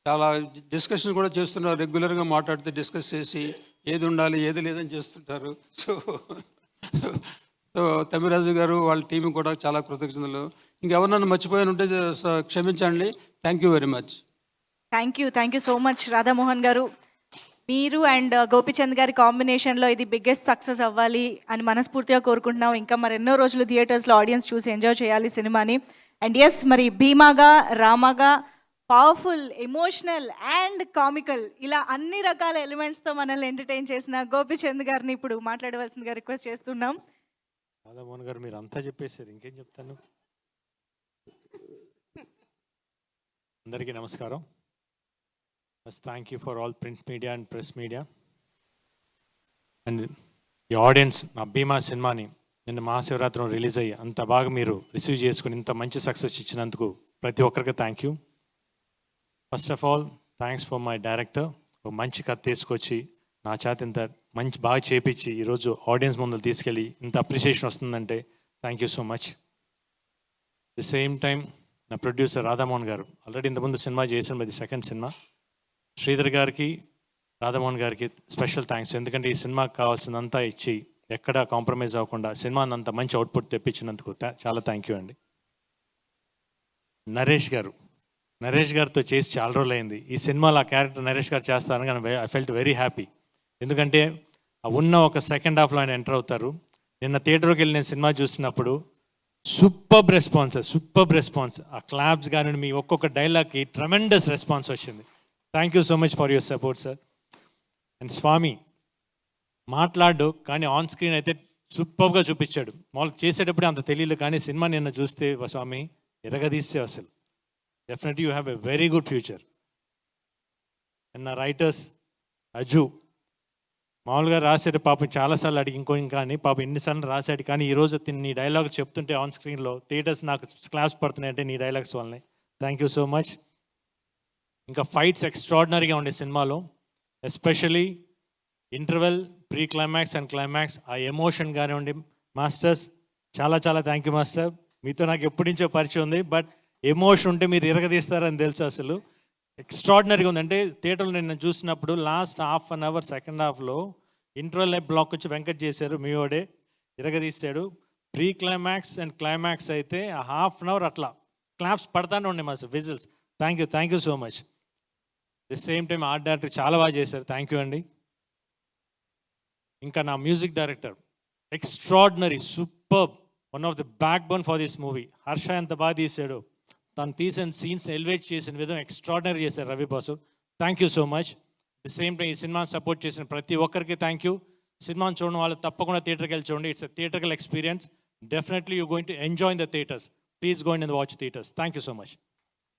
చాలా డిస్కషన్ కూడా చేస్తున్నారు. రెగ్యులర్గా మాట్లాడితే డిస్కస్ చేసి ఏది ఉండాలి ఏది లేదని చేస్తుంటారు. సో సో తమిరాజు గారు వాళ్ళ టీం కూడా చాలా కృతజ్ఞతలు. ఇంకెవరినన్నా మర్చిపోయాను ఉంటే క్షమించండి. Thank you very much. Thank you so much Radha Mohan గారు. మీరు అండ్ గోపిచంద్ గారి కాంబినేషన్లో ఇది బిగ్గెస్ట్ సక్సెస్ అవ్వాలి అని మనస్ఫూర్తిగా కోరుకుంటున్నాం. ఇంకా మరెన్నో రోజులు థియేటర్స్లో ఆడియన్స్ చూసి ఎంజాయ్ చేయాలి సినిమాని. అండ్ ఎస్, మరి భీమాగా, రామాగా పవర్ఫుల్, ఎమోషనల్ అండ్ కామికల్ ఇలా అన్ని రకాల ఎలిమెంట్స్తో మనల్ని ఎంటర్టైన్ చేసిన గోపిచంద్ గారిని ఇప్పుడు మాట్లాడవలసిందిగా రిక్వెస్ట్ చేస్తున్నాం. రాధామోహన్ గారు మీరు అంతా చెప్పేశారు, ఇంకేం చెప్తాను. అందరికీ నమస్కారం. First thank you for all print media and press media and ఈ ఆడియన్స్. నా భీమా సినిమాని నిన్న మహాశివరాత్రి రిలీజ్ అయ్యి అంత బాగా మీరు రిసీవ్ చేసుకుని ఇంత మంచి సక్సెస్ ఇచ్చినందుకు ప్రతి ఒక్కరికి thank you. First of all thanks for my director. ఒక మంచి కథ తీసుకొచ్చి నా చేత ఇంత మంచి బాగా చేపించి ఈరోజు ఆడియన్స్ ముందు తీసుకెళ్ళి ఇంత అప్రిషియేషన్ వస్తుందంటే thank you so much. The same time నా ప్రొడ్యూసర్ రాధామోహన్ గారు ఆల్రెడీ ఇంతకుముందు సినిమా చేసిన ఇది సెకండ్ సినిమా. శ్రీధర్ గారికి, రాధామోహన్ గారికి స్పెషల్ థ్యాంక్స్. ఎందుకంటే ఈ సినిమాకి కావాల్సిందంతా ఇచ్చి ఎక్కడ కాంప్రమైజ్ అవ్వకుండా సినిమాని అంత మంచి అవుట్పుట్ తెప్పించినందుకు చాలా థ్యాంక్ యూ అండి. నరేష్ గారితో చేసి చాలా రోజులు అయింది. ఈ సినిమాలో ఆ క్యారెక్టర్ నరేష్ గారు చేస్తారని కానీ ఐ ఫెల్ట్ వెరీ హ్యాపీ. ఎందుకంటే ఉన్న ఒక సెకండ్ హాఫ్లో ఆయన ఎంటర్ అవుతారు. నిన్న థియేటర్కి వెళ్ళి నేను సినిమా చూసినప్పుడు సూపర్బ్ రెస్పాన్స్. ఆ క్లాప్స్ కానీ మీ ఒక్కొక్క డైలాగ్కి ట్రెమెండస్ రెస్పాన్స్ వచ్చింది. Thank you so much for your support sir. And Swami మాట్లాడు కానీ ఆన్ స్క్రీన్ అయితే సూపర్గా చూపించాడు. మామూలుగా చేసేటప్పుడే అంత తెలియదు, కానీ సినిమా నిన్న చూస్తే స్వామి ఎరగదీస్తే అసలు definitely you have a very good future. And నా రైటర్స్ అజు మామూలుగా రాసాడు పాపం, చాలాసార్లు అడిగి కానీ పాపం ఎన్నిసార్లు రాశాడు, కానీ ఈరోజు నీ డైలాగ్ చెప్తుంటే ఆన్ స్క్రీన్లో థియేటర్స్ నాకు క్లాప్స్ పడుతున్నాయంటే నీ డైలాగ్స్ వల్లనే. Thank you so much. ఇంకా ఫైట్స్ ఎక్స్ట్రాడినరీగా ఉండే సినిమాలో, especially interval, pre climax and climax, ఆ ఎమోషన్ కానివ్వండి. మాస్టర్స్ చాలా థ్యాంక్ యూ మాస్టర్. మీతో నాకు ఎప్పటి నుంచో పరిచయం ఉంది, బట్ ఎమోషన్ ఉంటే మీరు ఇరగదీస్తారని తెలుసు. అసలు ఎక్స్ట్రాడినరీగా ఉంది. అంటే థియేటర్లో నేను చూసినప్పుడు last half an hour second హాఫ్లో ఇంటర్వెల్ బ్లాక్ వచ్చి వెంకట్ చేశారు, మీ వాడే ఇరగదీశాడు. ప్రీ క్లైమాక్స్ అండ్ క్లైమాక్స్ అయితే ఆ హాఫ్ అన్ అవర్ అట్లా క్లాప్స్ పడతానే ఉండే master, whistles. Thank you so much. The same time art director చాలా బాగా చేశారు, థ్యాంక్ యూ అండి. ఇంకా నా music director extraordinary, superb, one of the backbone for this movie. Harsha ఎంత బాగా తీశాడు, తను తీసిన సీన్స్ ఎలివేట్ చేసిన విధంగా ఎక్స్ట్రాడినరీ చేశారు Ravi boss. Thank you so much. The same time ఈ సినిమాని సపోర్ట్ చేసిన ప్రతి ఒక్కరికి థ్యాంక్ యూ. సినిమాని చూడడం వాళ్ళు తప్పకుండా థియేటర్కి వెళ్ళి చూడండి. It's a theatrical experience. Definitely you going to enjoy in the theatres. Please go in the watch theatres. Thank you so much.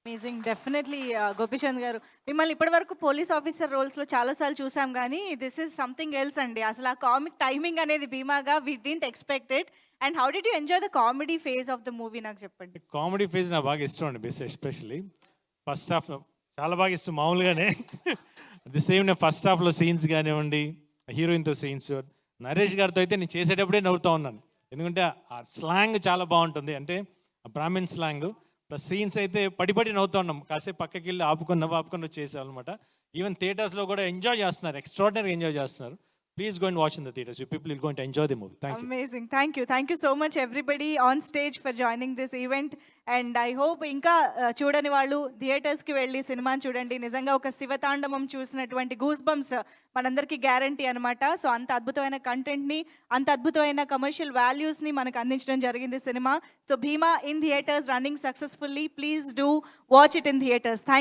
Amazing, definitely Gopichand గారు. మిమ్మల్ని ఇప్పటివరకు పోలీస్ ఆఫీసర్ రోల్స్లో చాలాసార్లు చూసాం, కానీ దిస్ ఈజ్ సంథింగ్ ఎల్స్ అండి. అసలు ఆ కామిక్ టైమింగ్ అనేది భీమాగా we didn't expect it. And how did you enjoy the comedy phase of the movie, నాకు చెప్పండి. కామెడీ ఫేజ్ నాకు బాగా ఇష్టం అండి. ఎస్పెషల్లీ ఫస్ట్ హాఫ్ చాలా బాగా ఇష్టం మామూలుగానే. ది సేమ్ నేను ఫస్ట్ హాఫ్లో సీన్స్ కానివ్వండి, హీరోయిన్తో సీన్స్, నరేష్ గారితో అయితే నేను చేసేటప్పుడే నవ్వుతూ ఉన్నాను. ఎందుకంటే ఆ స్లాంగ్ చాలా బాగుంటుంది, అంటే బ్రాహ్మిన్ స్లాంగ్. ప్లస్ సీన్స్ అయితే పడి నవ్వుతూ ఉన్నాం. కాసేపు పక్కకి వెళ్ళి ఆపుకొని వచ్చేసామన్నమాట. ఈవెన్ థియేటర్స్లో కూడా ఎంజాయ్ చేస్తున్నారు, ఎక్స్ట్రాడినరీ ఎంజాయ్ చేస్తున్నారు. Please go and watch in the theaters. You people are going to enjoy the movie. Thank you. Amazing. Thank you so much everybody on stage for joining this event. And I hope ఇంకా చూడని వాళ్ళు థియేటర్స్కి వెళ్ళి సినిమాని చూడండి. నిజంగా ఒక శివతాండవం చూసినటువంటి గూస్ బంప్స్ మనందరికీ గ్యారంటీ అనమాట. సో అంత అద్భుతమైన కంటెంట్ని, అంత అద్భుతమైన కమర్షియల్ వాల్యూస్ని మనకు అందించడం జరిగింది cinema. So Bhima in theatres running successfully. Please do watch it in theatres.